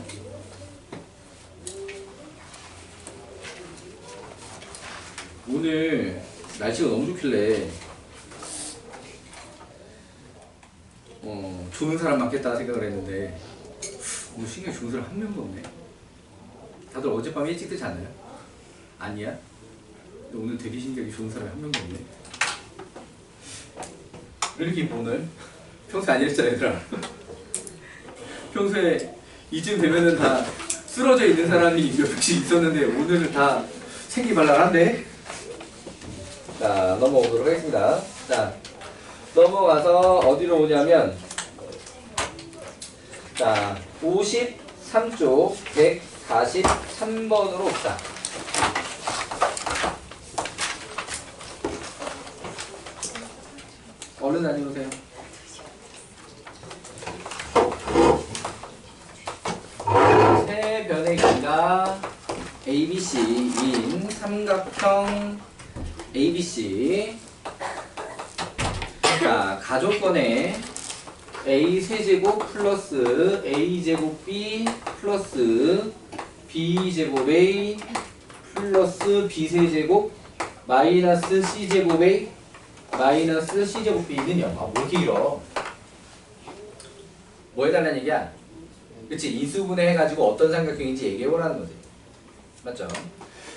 오늘 날씨가 너무 좋길래 좋은 사람 많겠다 생각을 했는데 오늘 신경이 좋은 사람 한 명도 없네. 다들 어젯밤 일찍 뜨지 않나요? 아니야? 근데 오늘 되게 신경이 좋은 사람이 한 명도 없네. 왜 이렇게 이뻐 오늘? 평소에 안 이랬잖아 얘들아. 평소에 이쯤 되면은 다 쓰러져 있는 사람이 몇 명씩 있었는데 오늘은 다 생기발랄한데? 자, 넘어오도록 하겠습니다. 자, 넘어가서 어디로 오냐면 자, 53쪽 143번으로 옵시다. 얼른 다녀오세요. 세 변의 길이가 ABC인 삼각형 ABC. 자, 가족번에 A 세제곱 플러스 A제곱 B 플러스 B제곱 A 플러스 B세제곱 마이너스 C제곱 A 마이너스 C제곱 B는 0. 아, 뭐 이렇게 길어? 뭐 해달라는 얘기야? 그치? 인수분해 해가지고 어떤 삼각형인지 얘기해보라는 거지. 맞죠?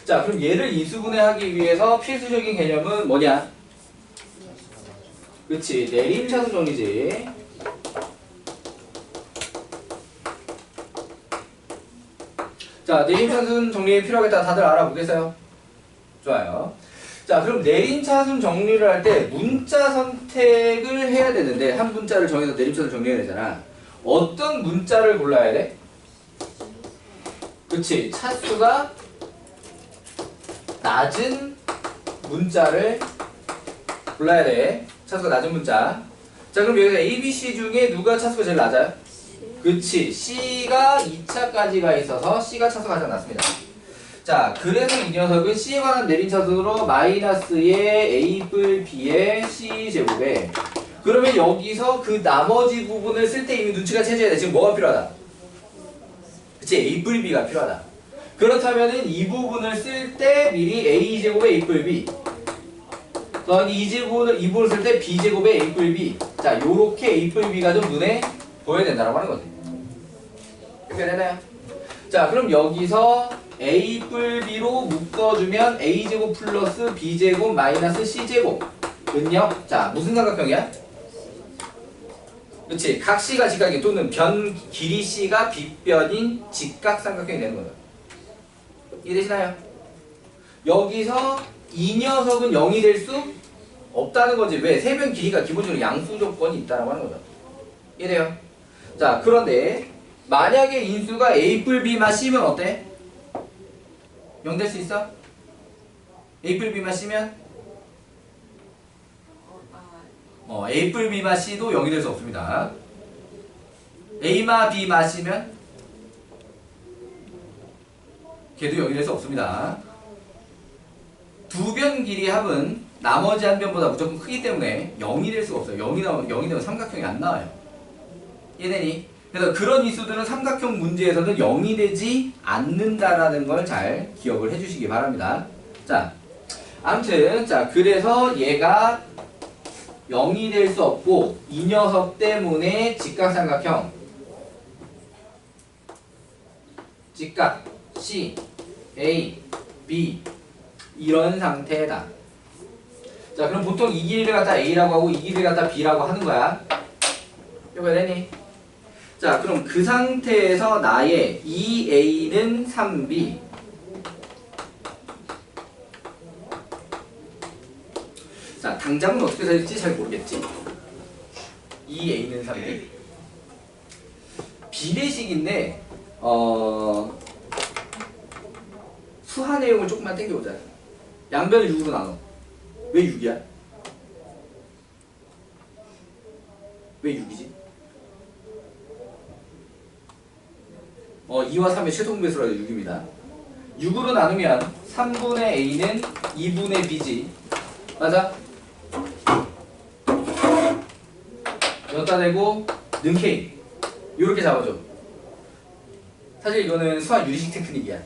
자, 그럼 얘를 인수분해하기 위해서 필수적인 개념은 뭐냐? 그치? 내림차순 정리지. 자, 내림차순 정리 필요하겠다. 다들 알아보겠어요? 좋아요. 자, 그럼 내림차순 정리를 할 때 문자 선택을 해야 되는데 한 문자를 정해서 내림차순 정리해야 되잖아. 어떤 문자를 골라야 돼? 그치? 차수가 낮은 문자를 골라야 돼. 차수가 낮은 문자. 자, 그럼 여기서 A, B, C 중에 누가 차수가 제일 낮아요? 그치? C가 2차까지가 있어서 C가 차수가 가장 낮습니다. 자, 그래서 이 녀석은 C에 관한 내림차순으로 마이너스의 A 뿔 B의 C제곱에 그러면 여기서 그 나머지 부분을 쓸 때 이미 눈치가 채져야 돼. 지금 뭐가 필요하다? 그치? A 뿔 B가 필요하다. 그렇다면은 이 부분을 쓸 때 미리 A제곱에 A 뿔 B 더하기 이 부분을 쓸 때 B제곱에 A 뿔 B. 자, 요렇게 A 뿔 B가 좀 눈에 보여야 된다라고 하는 거지. 이렇게 되나요? 자, 그럼 여기서 A 뿔 B로 묶어주면 A제곱 플러스 B제곱 마이너스 C제곱은요? 자, 무슨 삼각형이야? 그치? 각 C가 직각이 또는 변 길이 C가 빗변인 직각 삼각형이 되는 거예요. 이해되시나요? 여기서 이 녀석은 0이 될 수 없다는 거지. 왜? 세 변 길이가 기본적으로 양수 조건이 있다라고 하는 거죠. 이해돼요? 자, 그런데 만약에 인수가 A 뿔 B만 C면 어때? 0 될 수 있어? A 뿔 B만 C면? A 뿔 B만 C도 0이 될 수 없습니다. A마 B마 C면? 걔도 0이 될 수 없습니다. 두 변 길이 합은 나머지 한 변보다 무조건 크기 때문에 0이 될 수가 없어요. 0이 되면 삼각형이 안 나와요. 이해되니? 그래서 그런 인수들은 삼각형 문제에서는 0이 되지 않는다라는 걸 잘 기억을 해주시기 바랍니다. 자, 아무튼 자, 그래서 얘가 0이 될 수 없고 이 녀석 때문에 직각삼각형 직각 C, A, B 이런 상태다. 자, 그럼 보통 이 길이를 갖다 A라고 하고 이 길이를 갖다 B라고 하는 거야. 이거 되니? 자, 그럼 그 상태에서 나의 2A는 3B 자, 당장은 어떻게 살지 잘 모르겠지? 2A는 3B 비례식인데 수하 내용을 조금만 땡겨보자. 양변을 6으로 나눠. 왜 6이야? 왜 6이지? 2와 3의 최소분배수라 6입니다. 6으로 나누면 3분의 A는 2분의 B지. 맞아? 여기다 대고 는 K. 요렇게 잡아줘. 사실 이거는 수학 유리식 테크닉이야.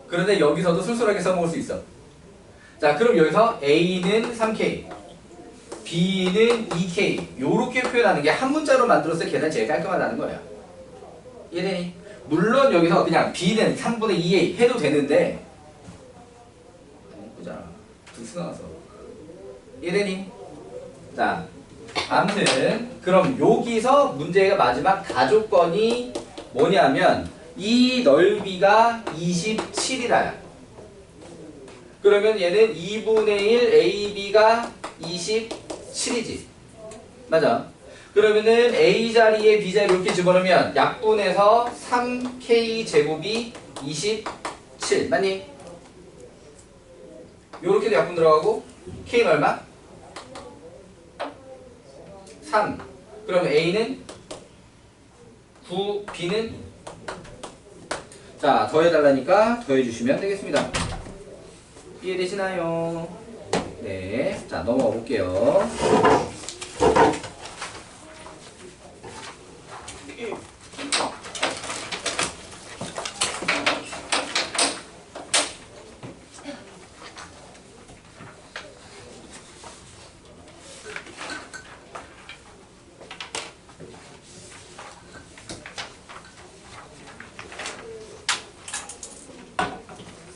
그런데 여기서도 술술하게 써먹을 수 있어. 자, 그럼 여기서 A는 3K, B는 2K 요렇게 표현하는 게 한 문자로 만들었을 때 계산이 제일 깔끔하다는 거예요. 이해되니? 물론 여기서 그냥 B는 3분의 2A 해도 되는데 보자. 두수 나와서 이해되니? 자, 아무튼 그럼 여기서 문제가 마지막 가조건이 뭐냐면 이 넓이가 27이라야. 그러면 얘는 2분의 1 AB가 27이지. 맞아. 그러면은 A 자리에 B 자리 이렇게 집어넣으면 약분해서 3K 제곱이 27. 맞니? 요렇게도 약분 들어가고 K는 얼마? 3. 그럼 A는 9, B는 자 더해달라니까 더해주시면 되겠습니다. 이해되시나요? 네. 자 넘어가 볼게요.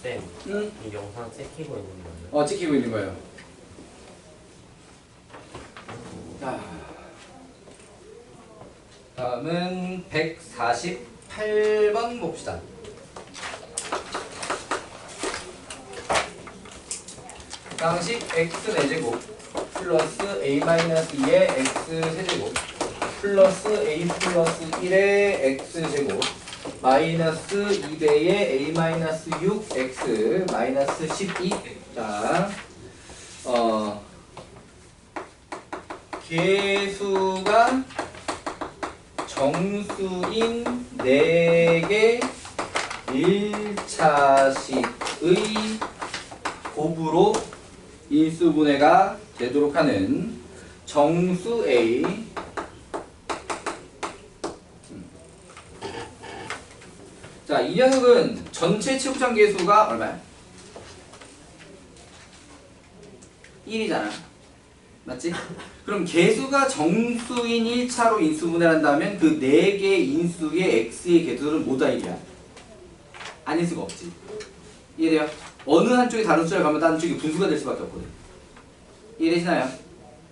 쌤, 응? 이 영상 찍히고 있는 거예요? 찍히고 있는 거예요. 자, 다음은 148번 봅시다. 상식 x 4제곱 플러스 a-2의 x 세제곱 플러스 a 플러스 1의 x제곱 마이너스 2배의 a-6x 마이너스 12. 자, 개수가 정수인 4개 1차식의 곱으로 인수분해가 되도록 하는 정수 A 자, 이 녀석은 전체 치국장 개수가 얼마야? 1이잖아. 맞지? 그럼 개수가 정수인 1차로 인수분해를 한다면 그 4개 인수의 x의 개수는 모두 다 1이야. 아닐 수가 없지. 이해돼요? 어느 한쪽이 다른 숫자를 가면 다른 쪽이 분수가 될 수밖에 없거든. 이해되시나요?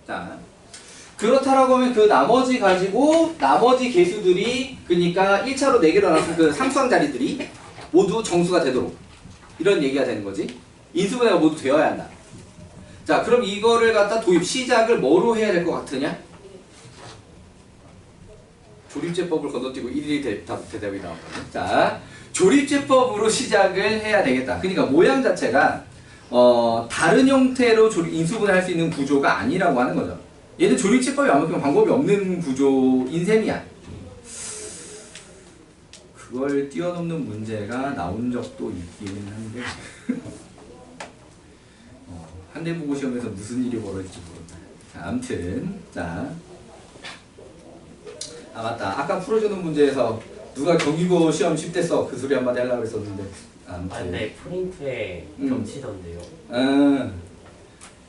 자, 그렇다라고 하면 그 나머지 가지고 나머지 개수들이 그러니까 1차로 4개로 나눠서 그 상수항 자리들이 모두 정수가 되도록 이런 얘기가 되는 거지. 인수분해가 모두 되어야 한다. 자, 그럼 이거를 갖다 도입 시작을 뭐로 해야 될 것 같으냐? 조립제법을 건너뛰고 1일이 대답이 나왔거든. 자, 조립제법으로 시작을 해야 되겠다. 그러니까 모양 자체가 다른 형태로 인수분해할 수 있는 구조가 아니라고 하는 거죠. 얘는 조립제법이 아무튼 방법이 없는 구조인 셈이야. 그걸 뛰어넘는 문제가 나온 적도 있기는 한데 한대보고 시험에서 무슨 일이 벌어질지 모른다. 자, 아무튼 자, 아 맞다. 아까 풀어주는 문제에서 누가 경기고 시험 10대 써 그 소리 한마디 하려고 했었는데 아무튼 근데 프린트에 겹치던데요.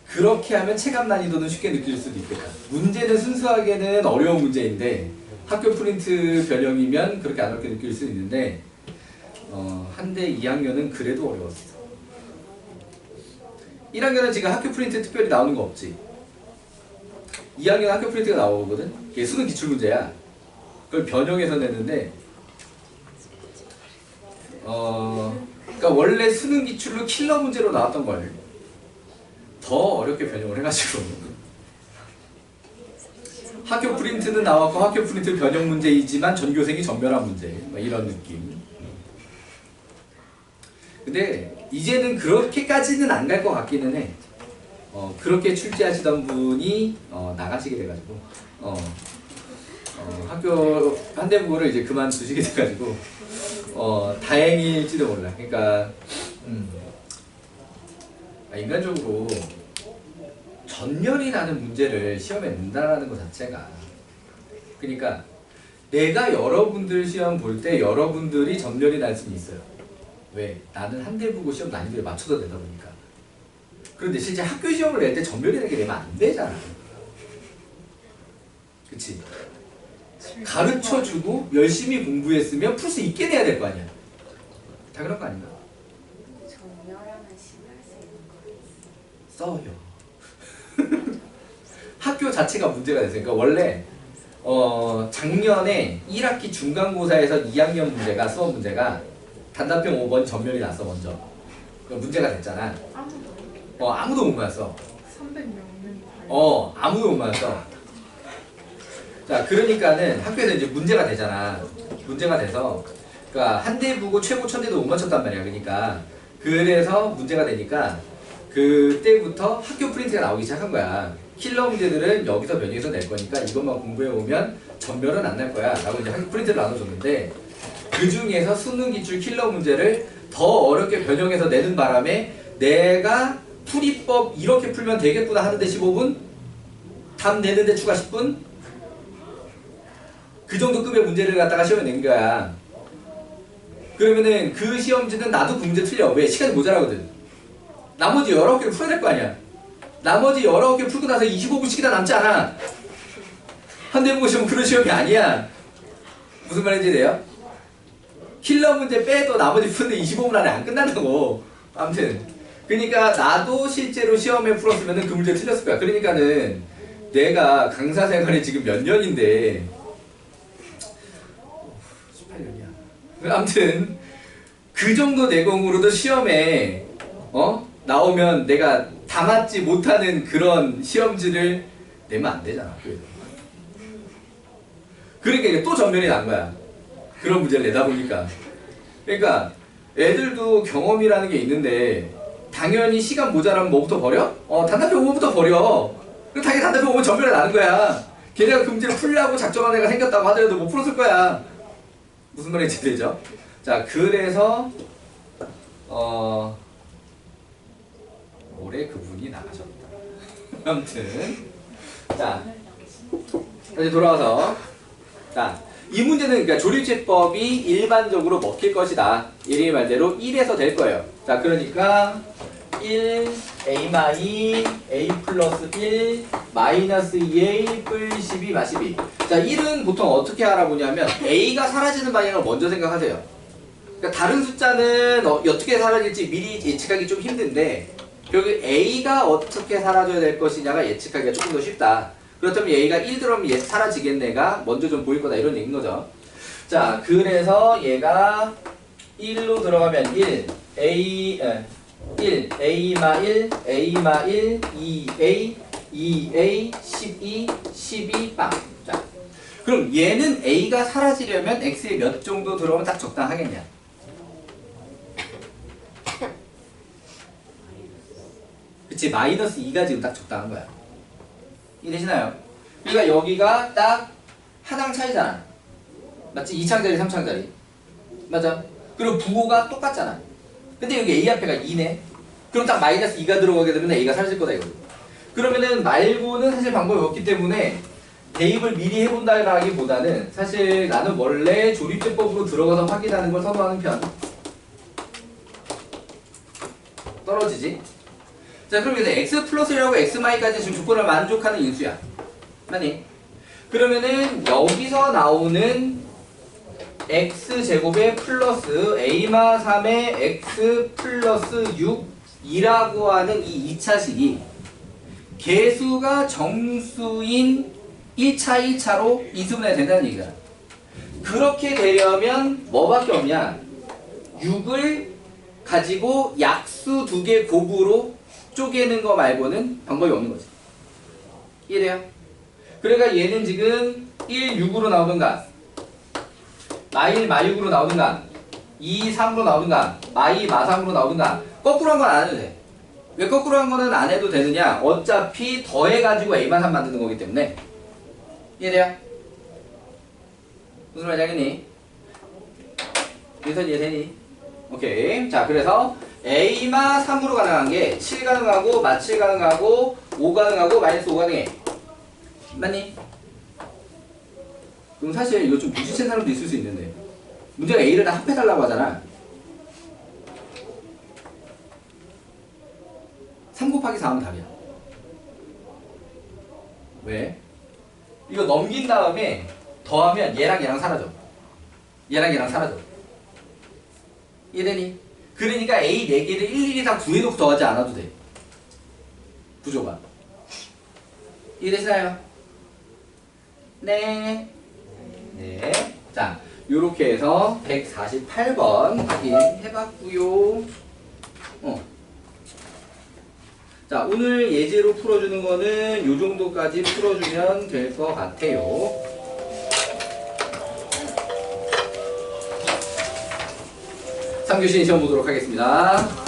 그렇게 하면 체감 난이도는 쉽게 느낄 수도 있겠다. 문제는 순수하게는 어려운 문제인데 학교 프린트 변형이면 그렇게 안 어렵게 느낄 수 있는데 한대 2학년은 그래도 어려웠어. 1학년은 지금 학교 프린트 특별히 나오는 거 없지. 2학년 학교 프린트가 나오거든. 이게 수능 기출문제야. 그걸 변형해서 내는데 그러니까 원래 수능 기출로 킬러 문제로 나왔던 걸 더 어렵게 변형을 해가지고 학교 프린트는 나왔고 학교 프린트 변형 문제이지만 전교생이 전멸한 문제 뭐 이런 느낌. 근데 이제는 그렇게까지는 안 갈 것 같기는 해. 그렇게 출제하시던 분이 나가시게 돼가지고 학교 한대부고를 이제 그만두시게 돼가지고 다행일지도 몰라. 그러니까 인간적으로 전멸이 나는 문제를 시험에 낸다라는 것 자체가 그러니까 내가 여러분들 시험 볼 때 여러분들이 전멸이 날 수는 있어요. 왜? 나는 한대부고 시험 난이도에 맞춰서 내다 보니까. 그런데 실제 학교 시험을 낼 때 전멸이라는 게 내면 안 되잖아. 그치? 가르쳐주고 열심히 공부했으면 풀 수 있게 내야 될 거 아니야. 다 그런 거 아닌가? 전멸하면 심할 수 있는 거 써요. 학교 자체가 문제가 됐어요. 그러니까 원래 작년에 1학기 중간고사에서 2학년 문제가 수업 문제가 단답형 5번 전멸이 났어 먼저. 문제가 됐잖아. 아무도 못 맞았어. 300명. 아무도 못 맞았어. 자, 그러니까는 학교에서 이제 문제가 되잖아. 문제가 돼서 그러니까 한대부고 최고 천대도 못 맞췄단 말이야. 그러니까 그래서 문제가 되니까 그때부터 학교 프린트가 나오기 시작한 거야. 킬러 문제들은 여기서 변형해서 낼 거니까 이것만 공부해 오면 전멸은 안 날 거야 라고 이제 프린트를 나눠줬는데, 그 중에서 수능 기출 킬러 문제를 더 어렵게 변형해서 내는 바람에 내가 풀이법 이렇게 풀면 되겠구나 하는데 15분, 답 내는데 추가 10분, 그 정도 급의 문제를 갖다가 시험에 낸 거야. 그러면은 그 시험지는 나도 그 문제 틀려. 왜? 시간이 모자라거든. 나머지 19개를 풀어야 될 거 아니야. 나머지 19개 풀고 나서 25분씩이나 남지 않아. 현대국어 시험 그런 시험이 아니야. 무슨 말인지 돼요? 킬러 문제 빼도 나머지 푸는데 25분 안에 안 끝난다고. 아무튼 그러니까 나도 실제로 시험에 풀었으면 그 문제 틀렸을 거야. 그러니까는 내가 강사 생활이 지금 몇 년인데 18년이야. 아무튼 그 정도 내공으로도 시험에 나오면 내가 다 맞지 못하는 그런 시험지를 내면 안 되잖아. 그러니까 이게 또 전면이 난 거야. 그런 문제를 내다 보니까. 그러니까 애들도 경험이라는 게 있는데 당연히 시간 모자라면 뭐부터 버려? 단답형 5번부터 버려. 그럼 당연히 단답형 5번 전면이 나는 거야. 걔네가 그 문제를 풀려고 작정한 애가 생겼다고 하더라도 못 풀었을 거야. 무슨 말인지 되죠? 자, 그래서 올해 그분이 나가셨다. 아무튼 자, 다시 돌아와서 자, 이 문제는 그러니까 조립제법이 일반적으로 먹힐 것이다. 이리 말대로 1에서 될 거예요. 자, 그러니까 1, A-, A 플러스 1, 마이너스 2A, 뿔 12, 마 12. 자, 1은 보통 어떻게 알아보냐면 A가 사라지는 방향을 먼저 생각하세요. 그러니까 다른 숫자는 어떻게 사라질지 미리 예측하기 좀 힘든데 결국 A가 어떻게 사라져야 될 것이냐가 예측하기가 조금 더 쉽다. 그렇다면 A가 1 들어오면 사라지겠네가 먼저 좀 보일 거다 이런 얘기인 거죠. 자, 그래서 얘가 1로 들어가면 1, A마 1, A마 1, 2A, 2A, 12, 12, 빵. 자, 그럼 얘는 A가 사라지려면 X에 몇 정도 들어오면 딱 적당하겠냐? 그치, 마이너스 2가 지금 딱 적당한 거야. 이해되시나요? 그러니까 여기가 딱 하나랑 차이잖아. 맞지? 2창짜리, 3창짜리. 맞아? 그리고 부호가 똑같잖아. 근데 여기 A 앞에가 2네. 그럼 딱 마이너스 2가 들어가게 되면 A가 사라질 거다 이거지. 그러면은 말고는 사실 방법이 없기 때문에 대입을 미리 해본다라기보다는 사실 나는 원래 조립제법으로 들어가서 확인하는 걸 선호하는 편. 떨어지지? 자, 그럼 이제 x 플러스라고 x마이까지 지금 조건을 만족하는 인수야. 맞니? 그러면은 여기서 나오는 x제곱에 플러스 a마 3에 x 플러스 6이라고 하는 이 2차식이 개수가 정수인 1차 1차로 인수분해가 된다는 얘기잖아. 그렇게 되려면 뭐밖에 없냐? 6을 가지고 약수 2개 곱으로 쪼개는 거 말고는 방법이 없는 거지. 이해돼요? 그러니까 얘는 지금 1, 6으로 나오든가 마 1, 마 6으로 나오든가 2, 3으로 나오든가 마 2, 마 3으로 나오든가 거꾸로 한 건 안 해도 돼. 왜 거꾸로 한 거는 안 해도 되느냐? 어차피 더해가지고 A만 3 만드는 거기 때문에. 이해돼요? 무슨 말인지 알겠니? 이해되니? 오케이. 자, 그래서 A마 3으로 가능한 게 7 가능하고 마 7 가능하고 5 가능하고 마이너스 5 가능해. 맞니? 그럼 사실 이거 좀 부딪힌 사람도 있을 수 있는데 문제가 A를 다 합해달라고 하잖아. 3 곱하기 4하면 답이야. 왜? 이거 넘긴 다음에 더하면 얘랑 얘랑 사라져. 얘랑 얘랑 사라져. 이해되니? 그러니까 A 4개를 일일이 다 구해놓고 더하지 않아도 돼. 구조가. 이해되시나요? 네. 네. 자, 요렇게 해서 148번 확인해봤고요. 자, 오늘 예제로 풀어주는 거는 요 정도까지 풀어주면 될 것 같아요. 3교시 시험 보도록 하겠습니다.